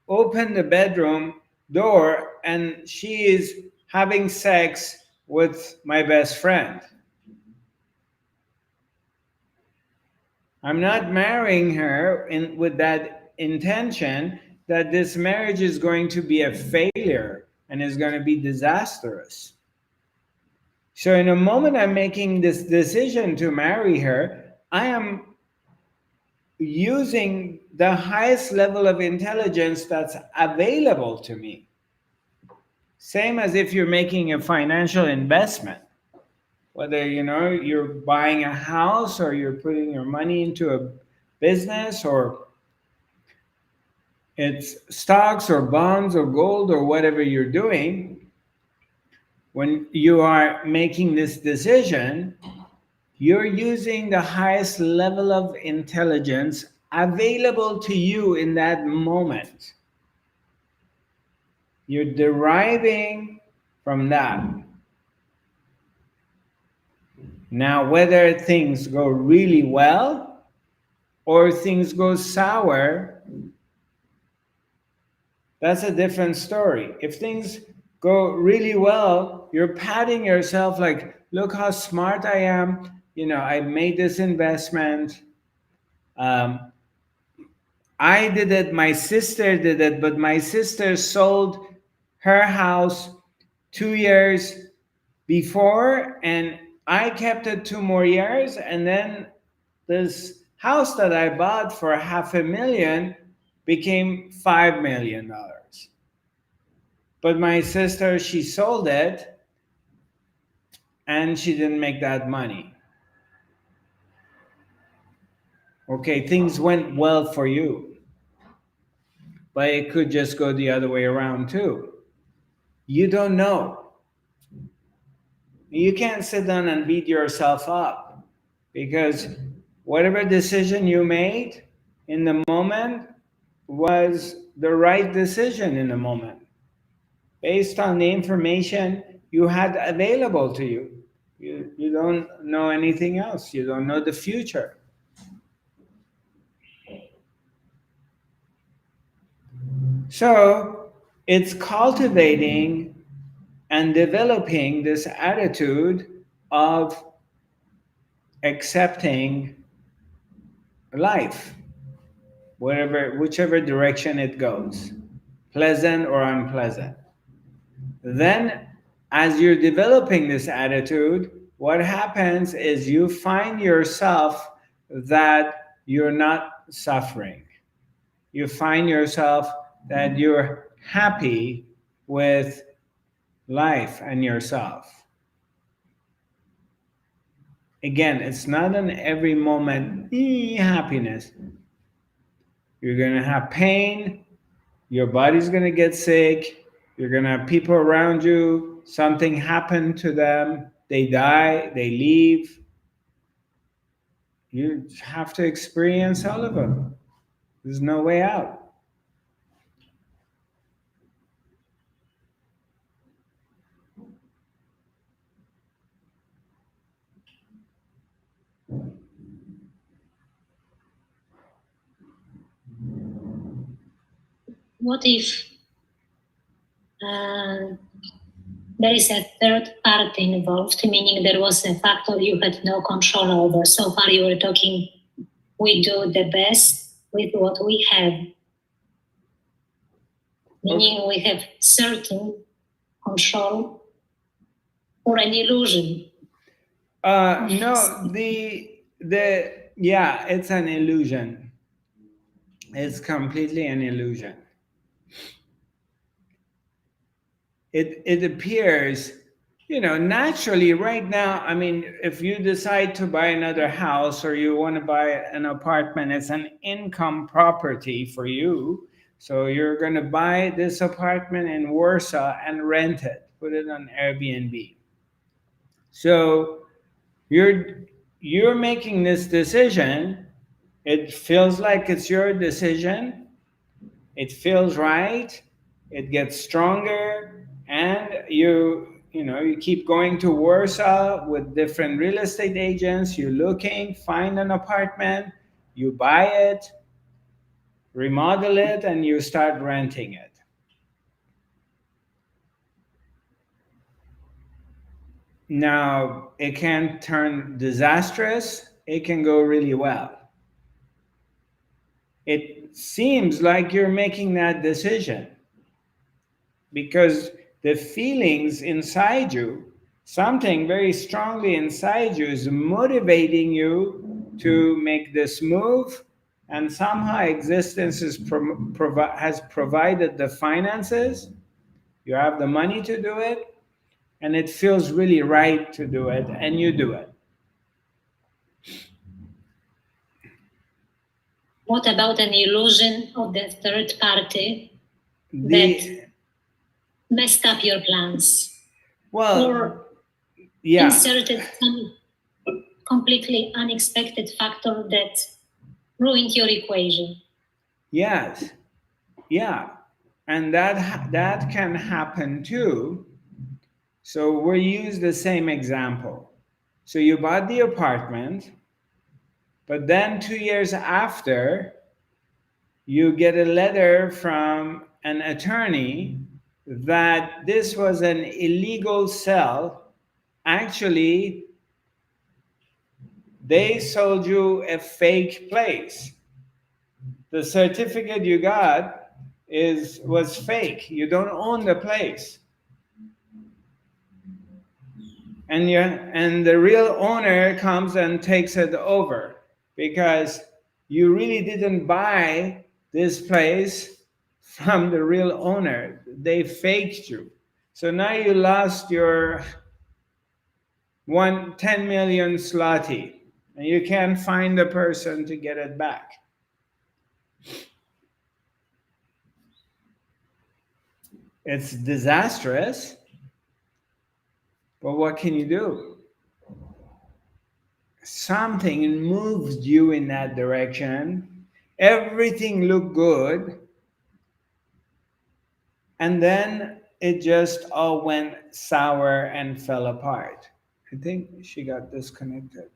open the bedroom door, and she is having sex with my best friend. I'm not marrying her with that intention that this marriage is going to be a failure and is going to be disastrous. So in a moment I'm making this decision to marry her, I am using the highest level of intelligence that's available to me. Same as if you're making a financial investment. whether you're buying a house or you're putting your money into a business, or it's stocks or bonds or gold or whatever you're doing. When you are making this decision, you're using the highest level of intelligence available to you in that moment. You're deriving from that. Now, whether things go really well or things go sour, that's a different story. If things go really well, you're patting yourself like, look how smart I am. I made this investment. Um, I did it, my sister did it, but my sister sold her house 2 years before, and I kept it 2 more years, and then this house that I bought for $500,000 became $5 million. But my sister, she sold it and she didn't make that money. Okay, things went well for you, but it could just go the other way around too. You don't know. You can't sit down and beat yourself up, because whatever decision you made in the moment was the right decision in the moment, based on the information you had available to you. You don't know anything else. You don't know the future. So it's cultivating and developing this attitude of accepting life, whichever direction it goes, pleasant or unpleasant. Then, as you're developing this attitude, what happens is you find yourself that you're not suffering. You find yourself that you're happy with life and yourself. Again, it's not an every moment happiness. You're going to have pain, your body's going to get sick, you're going to have people around you, something happened to them, they die, they leave. You have to experience all of them. There's no way out. What if there is a third party involved, meaning there was a factor you had no control over? So far you were talking, we do the best with what we have, meaning we have certain control or an illusion. No, it's an illusion. It's completely an illusion. It appears, naturally right now. I mean, if you decide to buy another house or you want to buy an apartment, it's an income property for you. So you're going to buy this apartment in Warsaw and rent it, put it on Airbnb. So you're making this decision. It feels like it's your decision. It feels right. It gets stronger, and you keep going to Warsaw with different real estate agents. You're looking, find an apartment, you buy it, remodel it, and you start renting it. Now, it can turn disastrous, it can go really well. It seems like you're making that decision because the feelings inside you, something very strongly inside you, is motivating you to make this move, and somehow existence has provided the finances. You have the money to do it, and it feels really right to do it, and you do it. What about an illusion of the third party that The messed up your plans well, or yeah, inserted some completely unexpected factor that ruined your equation? yes, yeah, and that can happen too. So we'll use the same example. So you bought the apartment, but then 2 years after, you get a letter from an attorney that this was an illegal sale. Actually, they sold you a fake place. The certificate you got was fake. You don't own the place. And the real owner comes and takes it over because you really didn't buy this place from the real owner. They faked you. So now you lost your 10 million zloty, and you can't find the person to get it back. It's disastrous, but what can you do? Something moved you in that direction. Everything looked good, and then it just all went sour and fell apart. I think she got disconnected.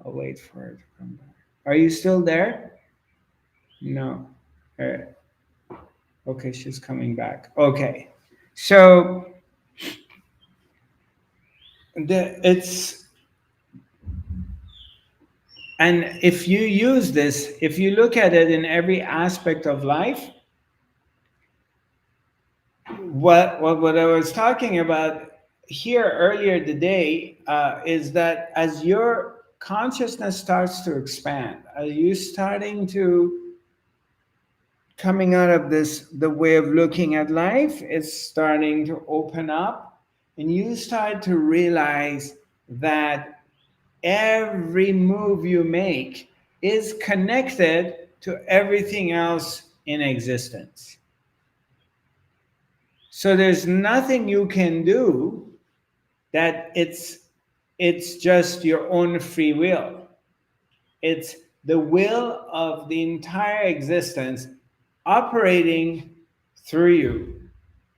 I'll wait for her to come back. Are you still there? No. Okay, she's coming back. Okay. So it's and if you use this, if you look at it in every aspect of life, what I was talking about here earlier today is that as your consciousness starts to expand, are you starting to coming out of this, the way of looking at life is starting to open up, and you start to realize that every move you make is connected to everything else in existence. So there's nothing you can do that it's just your own free will. It's the will of the entire existence operating through you.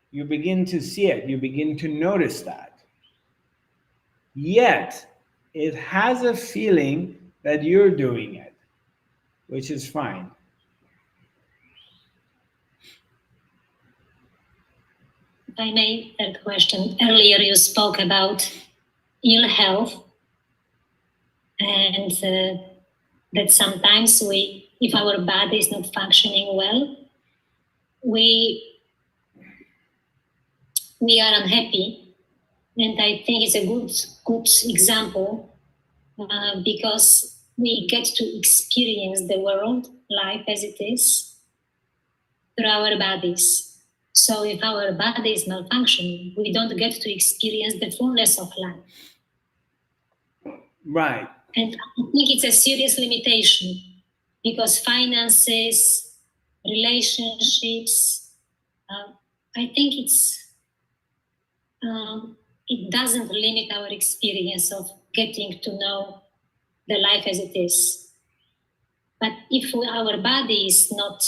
You begin to see it, you begin to notice that. Yet, it has a feeling that you're doing it, which is fine. If I may, third question. Earlier you spoke about ill health and that sometimes if our body is not functioning well, we are unhappy. And I think it's a good example because we get to experience the world, life as it is, through our bodies. So if our body is malfunctioning, we don't get to experience the fullness of life. Right. And I think it's a serious limitation because finances, relationships, I think it doesn't limit our experience of getting to know the life as it is. But if our body is not,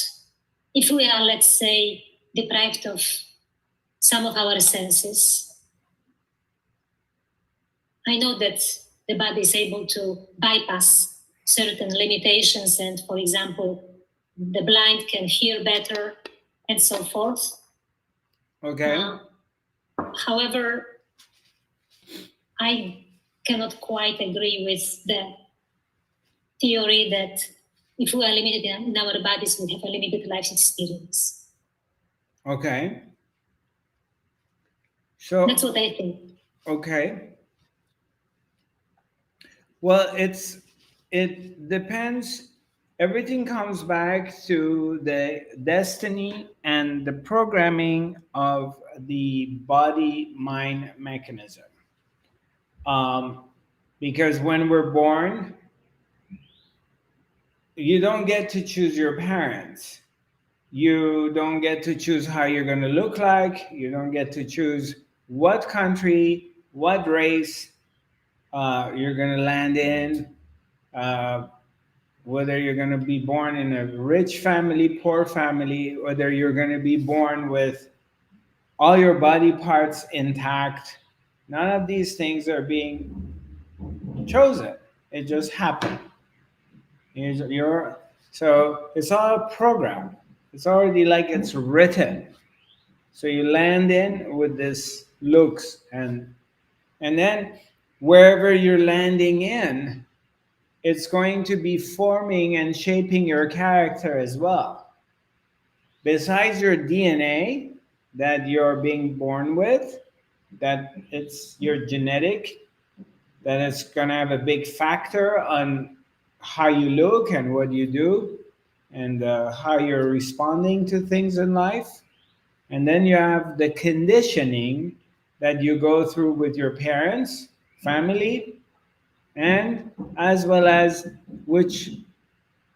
if we are, let's say, deprived of some of our senses, I know that the body is able to bypass certain limitations, and for example, the blind can hear better and so forth. Okay. However, I cannot quite agree with the theory that if we are limited in our bodies, we have a limited life experience. Okay. So that's what I think. Okay. Well, it depends everything comes back to the destiny and the programming of the body mind mechanism. Um, because when we're born, you don't get to choose your parents. You don't get to choose how you're going to look like. You don't get to choose what country, what race you're going to land in, uh, whether you're going to be born in a rich family, poor family, whether you're going to be born with all your body parts intact. None of these things are being chosen. It just happened. So it's all a program. It's already like it's written. So you land in with this looks, and then wherever you're landing in, it's going to be forming and shaping your character as well. Besides your DNA that you're being born with, that it's your genetic, that it's going to have a big factor on how you look and what you do, and how you're responding to things in life. And then you have the conditioning that you go through with your parents, family, and as well as which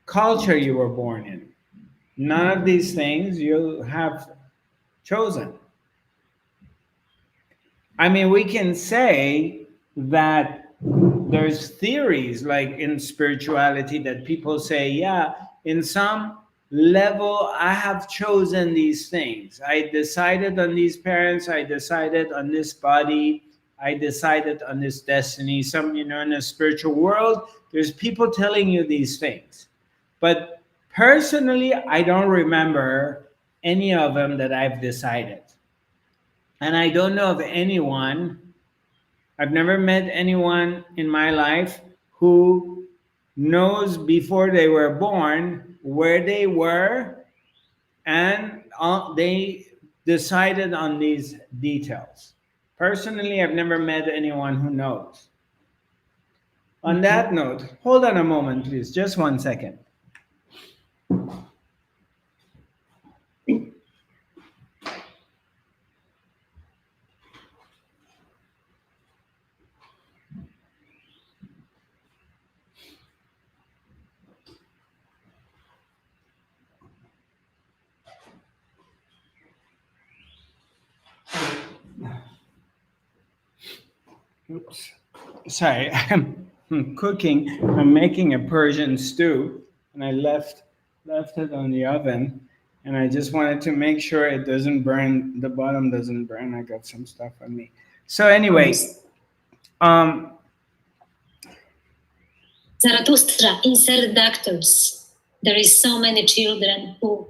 culture you were born in. None of these things you have chosen. I mean, we can say that there's theories like in spirituality that people say, yeah, in some level, I have chosen these things. I decided on these parents, I decided on this body, I decided on this destiny. Some, in the spiritual world, there's people telling you these things. But personally, I don't remember any of them that I've decided. And I don't know of anyone, I've never met anyone in my life who knows before they were born where they were, and they decided on these details. Personally, I've never met anyone who knows. On that note, hold on a moment, please, just 1 second. Oops. Sorry, I'm cooking. I'm making a Persian stew, and I left it on the oven, and I just wanted to make sure it doesn't burn. The bottom doesn't burn. I got some stuff on me. So anyway, um, Zarathustra, insert doctors. There is so many children who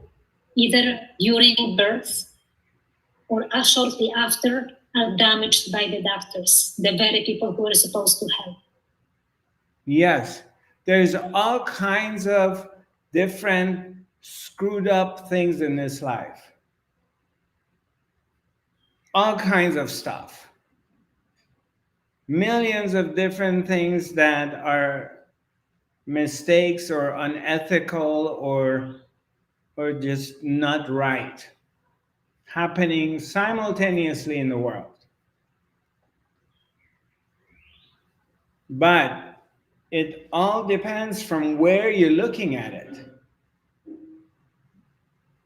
either during birth or shortly after are damaged by the doctors, the very people who are supposed to help. Yes, there's all kinds of different screwed up things in this life. All kinds of stuff. Millions of different things that are mistakes or unethical or just not right happening simultaneously in the world. But it all depends from where you're looking at it,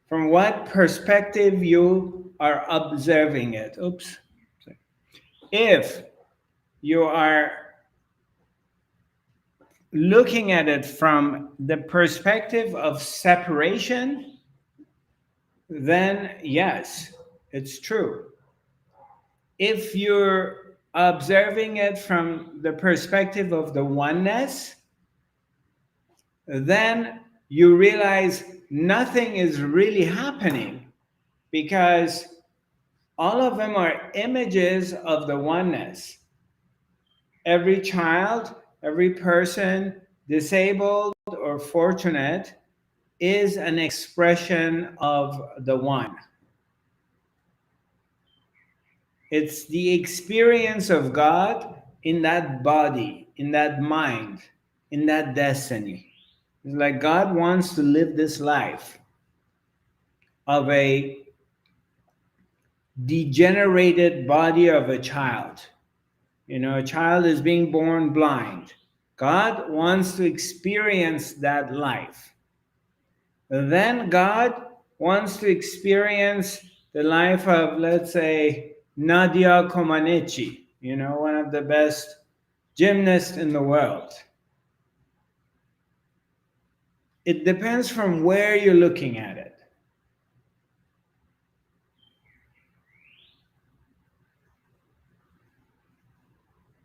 from what perspective you are observing it. Oops. If you are looking at it from the perspective of separation, then yes, it's true. If you're observing it from the perspective of the oneness, then you realize nothing is really happening, because all of them are images of the oneness. Every child, every person, disabled or fortunate, is an expression of the one. It's the experience of God in that body, in that mind, in that destiny. It's like God wants to live this life of a degenerated body of a child. You know, a child is being born blind. God wants to experience that life. Then God wants to experience the life of, let's say, Nadia Comaneci, you know, one of the best gymnasts in the world. It depends from where you're looking at it.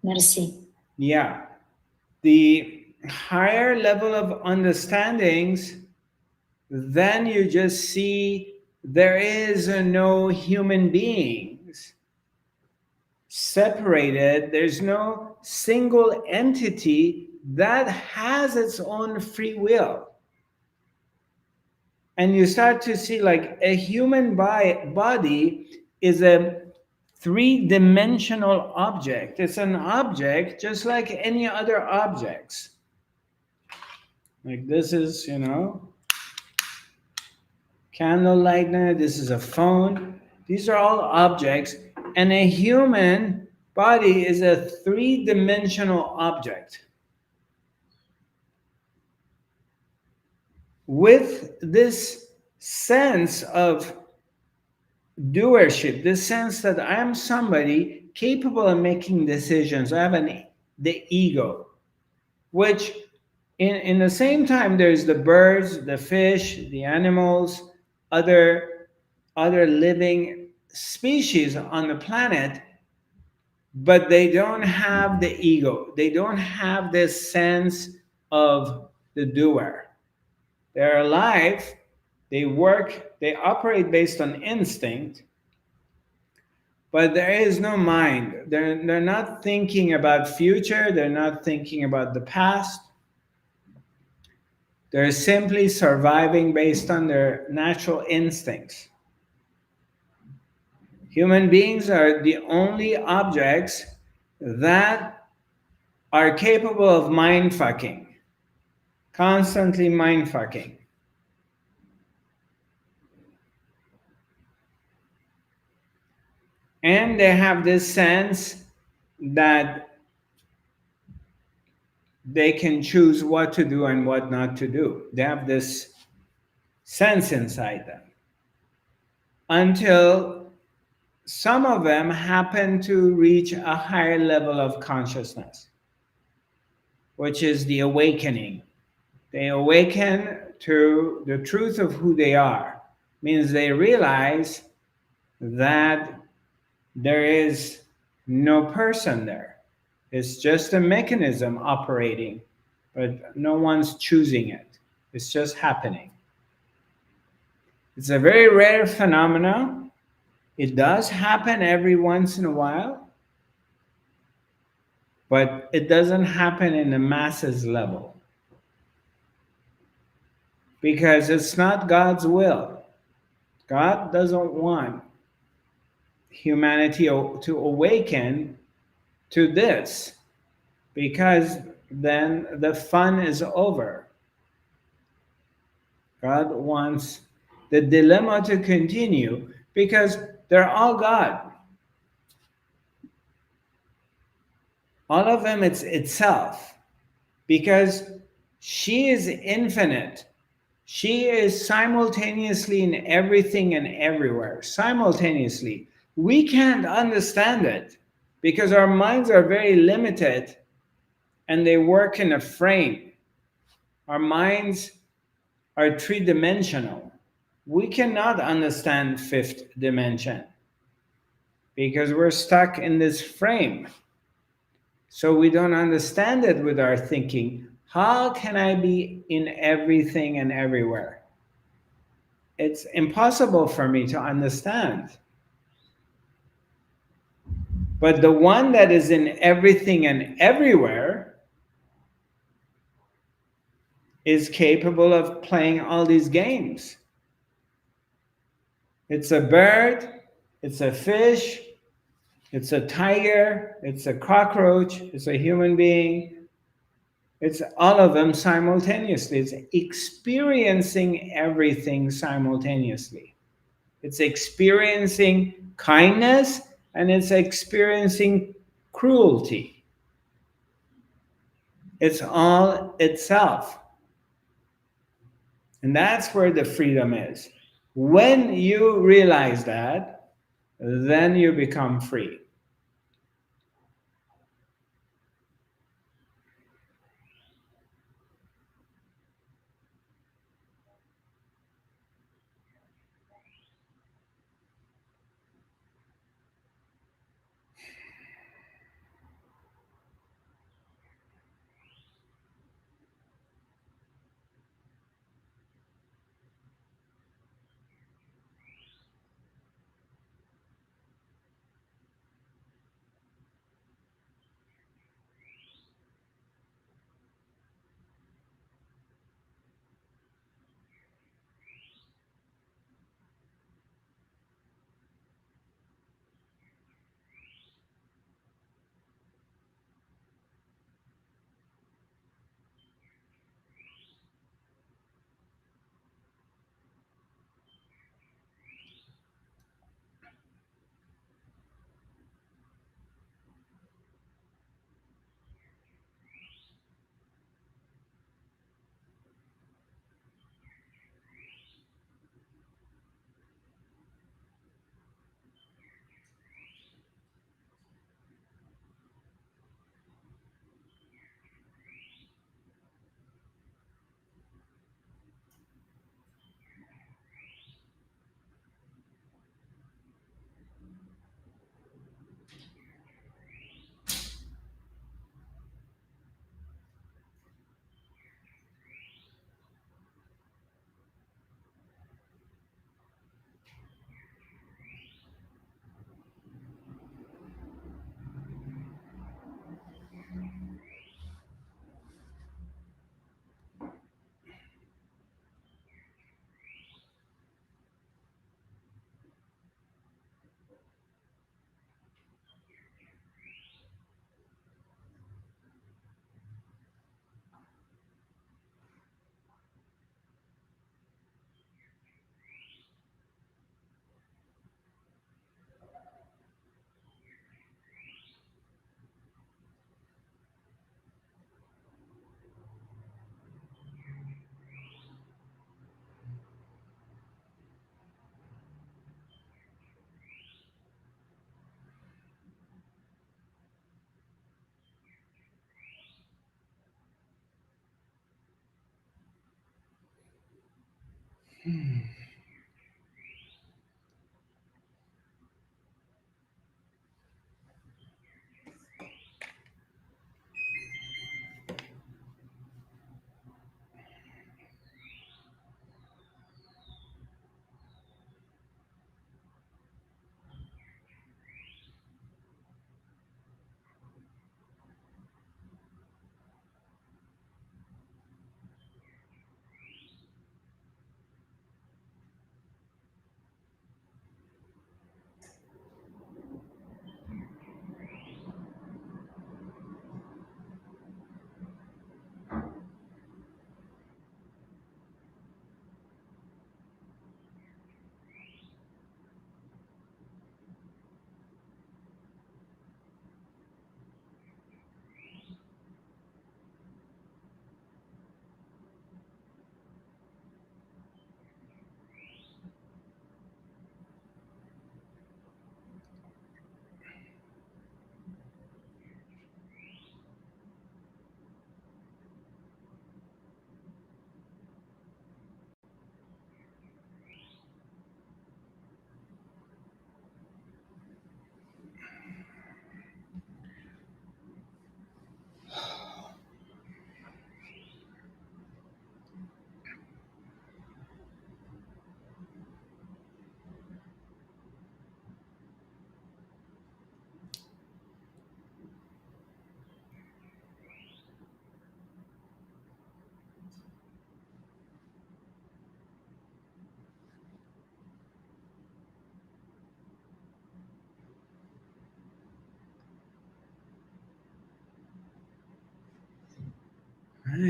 Merci. Yeah. The higher level of understandings, then you just see there is no human beings separated. There's no single entity that has its own free will. And you start to see like a human body is a three-dimensional object. It's an object just like any other objects. Like this is, you know, candle lighter, this is a phone. These are all objects. And a human body is a three-dimensional object. With this sense of doership, this sense that I am somebody capable of making decisions. I have the ego, which in the same time there's the birds, the fish, the animals, other living species on the planet, but they don't have the ego. They don't have this sense of the doer. They're alive, they work, they operate based on instinct, but there is no mind. They're not thinking about future, they're not thinking about the past. They're simply surviving based on their natural instincts. Human beings are the only objects that are capable of mind fucking, constantly mind fucking. And they have this sense that they can choose what to do and what not to do. They have this sense inside them. Until some of them happen to reach a higher level of consciousness, which is the awakening. They awaken to the truth of who they are. Means they realize that there is no person there. It's just a mechanism operating, but no one's choosing it. It's just happening. It's a very rare phenomenon. It does happen every once in a while, but it doesn't happen in the masses level. Because it's not God's will. God doesn't want humanity to awaken to this, because then the fun is over. God wants the dilemma to continue because they're all God. All of them, it's itself, because she is infinite. She is simultaneously in everything and everywhere, simultaneously. We can't understand it because our minds are very limited and they work in a frame. Our minds are three-dimensional. We cannot understand fifth dimension because we're stuck in this frame. So we don't understand it with our thinking. How can I be in everything and everywhere? It's impossible for me to understand. But the one that is in everything and everywhere is capable of playing all these games. It's a bird, it's a fish, it's a tiger, it's a cockroach, it's a human being. It's all of them simultaneously. It's experiencing everything simultaneously. It's experiencing kindness and it's experiencing cruelty. It's all itself. And that's where the freedom is. When you realize that, then you become free.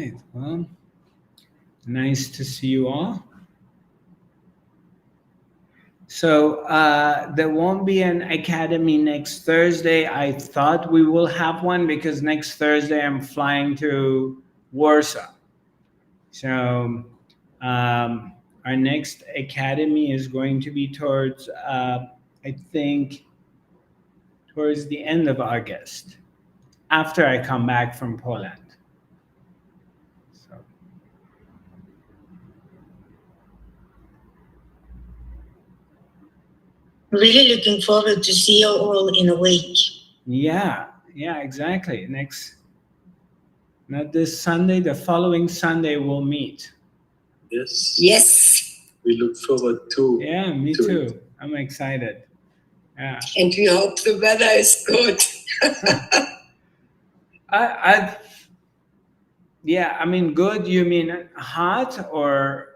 right. Well, nice to see you all. So there won't be an academy next Thursday. I thought we will have one because next Thursday I'm flying to Warsaw. So our next academy is going to be towards, I think, towards the end of August, after I come back from Poland. So. Really looking forward to see you all in a week. Yeah, exactly. Not this Sunday, the following Sunday we'll meet. Yes. Yes. We look forward to. Yeah, me to too. it. I'm excited. Yeah. And we hope the weather is good. Yeah, I mean, good. You mean hot or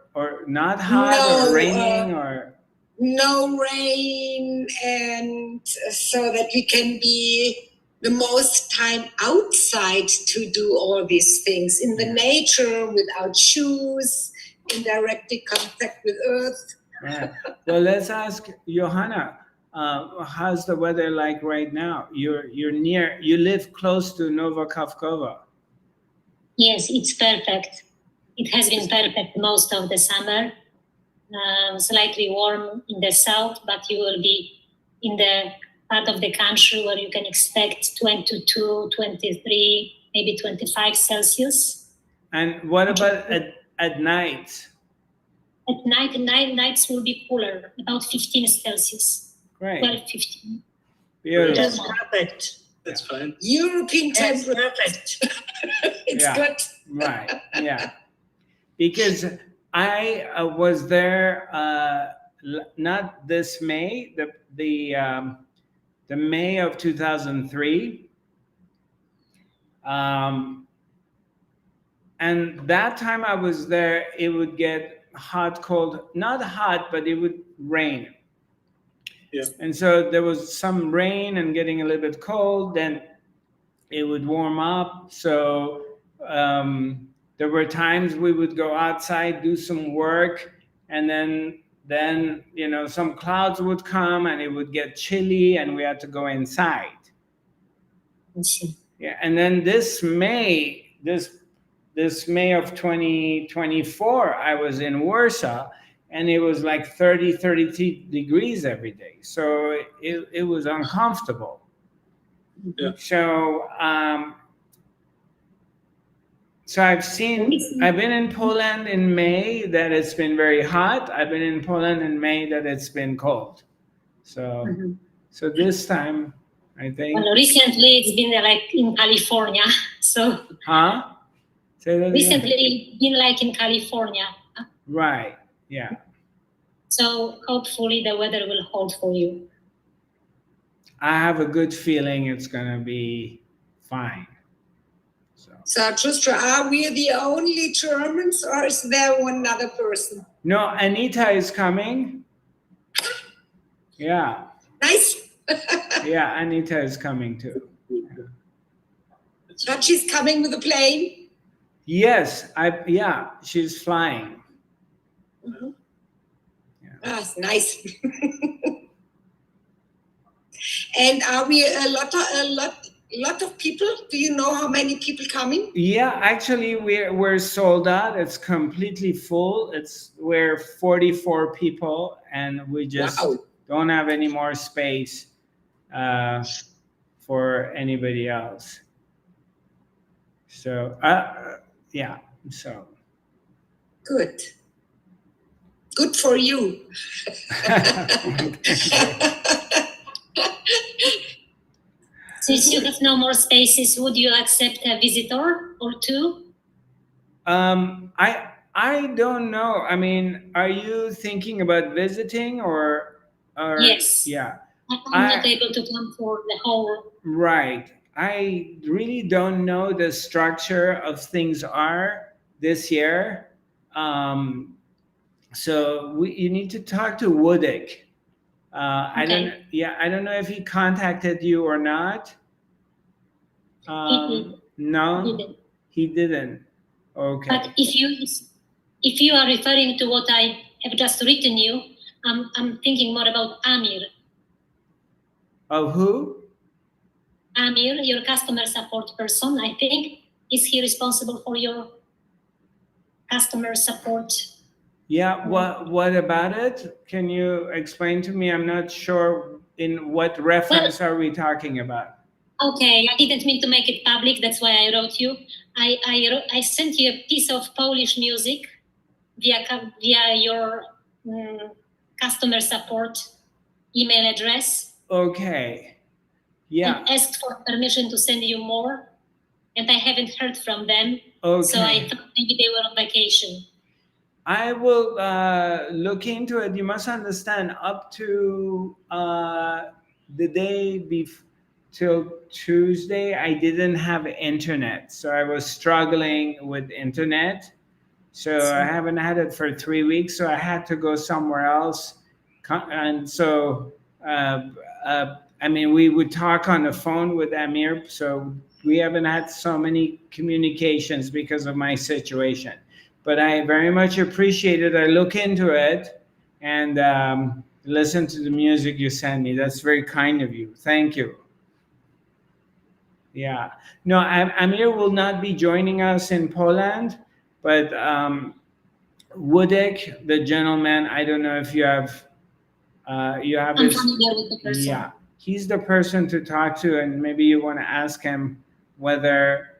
not hot, No, or raining or? No rain, and so that we can be the most time outside to do all these things in the nature without shoes, in direct contact with earth. Right. Well, let's ask Johanna. How's the weather like right now? You live close to Novokavkova. Yes, it's perfect. It has been perfect most of the summer. Slightly warm in the south, but you will be in the part of the country where you can expect 22, 23, maybe 25 Celsius. And what about at night? At nights will be cooler, about 15 Celsius. Great. 12, 15. Beautiful. That's perfect. That's fine. European temperature. Perfect. It's good. Right. Yeah. Because I was there not this May, the May of 2003, and that time I was there, it would get hot, cold, not hot, but it would rain. Yeah. And so there was some rain and getting a little bit cold, then it would warm up. So there were times we would go outside, do some work, and then some clouds would come and it would get chilly and we had to go inside. Yeah. And then this May of 2024, I was in Warsaw and it was like 32 degrees every day. So it was uncomfortable. Yeah. So I've been in Poland in May that it's been very hot. I've been in Poland in May that it's been cold. So so this time, I think. Well, recently it's been like in California. So. Huh? Say that recently again. it's been like in California. Right. Yeah. So hopefully the weather will hold for you. I have a good feeling it's gonna be fine. Zarathustra, are we the only Germans or is there one other person? No, Anita is coming. Yeah. Nice. Yeah, Anita is coming too. But she's coming with a plane? Yes, she's flying. Mm-hmm. Yeah. That's nice. And are we a lot of people? Do you know how many people coming? Yeah, actually we're sold out. It's completely full. We're 44 people and we just don't have any more space for anybody else. So yeah, so good for you. Since you have no more spaces, would you accept a visitor or two? I don't know. I mean, are you thinking about visiting or yes? Yeah. I'm not able to come for the whole. Right. I really don't know the structure of things are this year. So you need to talk to Woodick. Okay. I don't know if he contacted you or not. He did. No, he didn't. Okay. But if you are referring to what I have just written you, I'm thinking more about Amir. Of who? Amir, your customer support person, I think. Is he responsible for your customer support? Yeah, what about it? Can you explain to me? I'm not sure in what reference are we talking about. Okay, I didn't mean to make it public. That's why I wrote you. I sent you a piece of Polish music via your customer support email address. Okay. Yeah. And asked for permission to send you more, and I haven't heard from them. Okay. So I thought maybe they were on vacation. I will look into it. You must understand, up to the day till Tuesday, I didn't have internet. So I was struggling with internet. So I haven't had it for 3 weeks. So I had to go somewhere else. And so, I mean, we would talk on the phone with Amir. So we haven't had so many communications because of my situation. But I very much appreciate it. I look into it and listen to the music you send me. That's very kind of you. Thank you. Yeah. No, Amir will not be joining us in Poland, but Wudek, the gentleman, I don't know if you have I'm his. familiar with the person. Yeah, he's the person to talk to, and maybe you want to ask him whether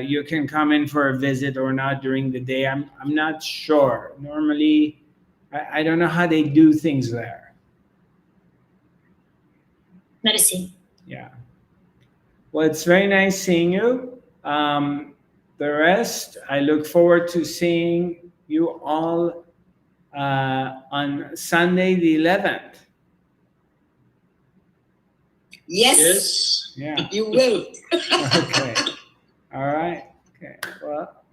you can come in for a visit or not during the day. I'm not sure. Normally, I don't know how they do things there. Merci. Yeah. Well, it's very nice seeing you. The rest, I look forward to seeing you all on Sunday the 11th. Yes, Yeah. you will. Okay. All right. Okay. Well,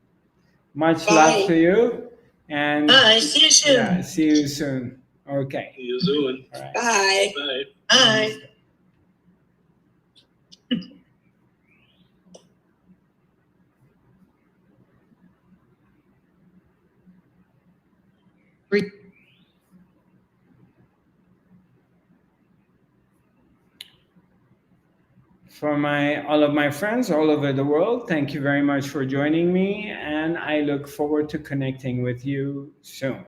much Bye. love to you. And Bye. See you soon. yeah, see you soon. Okay. See you soon. All right. Bye. Bye. Bye. For all of my friends all over the world, thank you very much for joining me, and I look forward to connecting with you soon.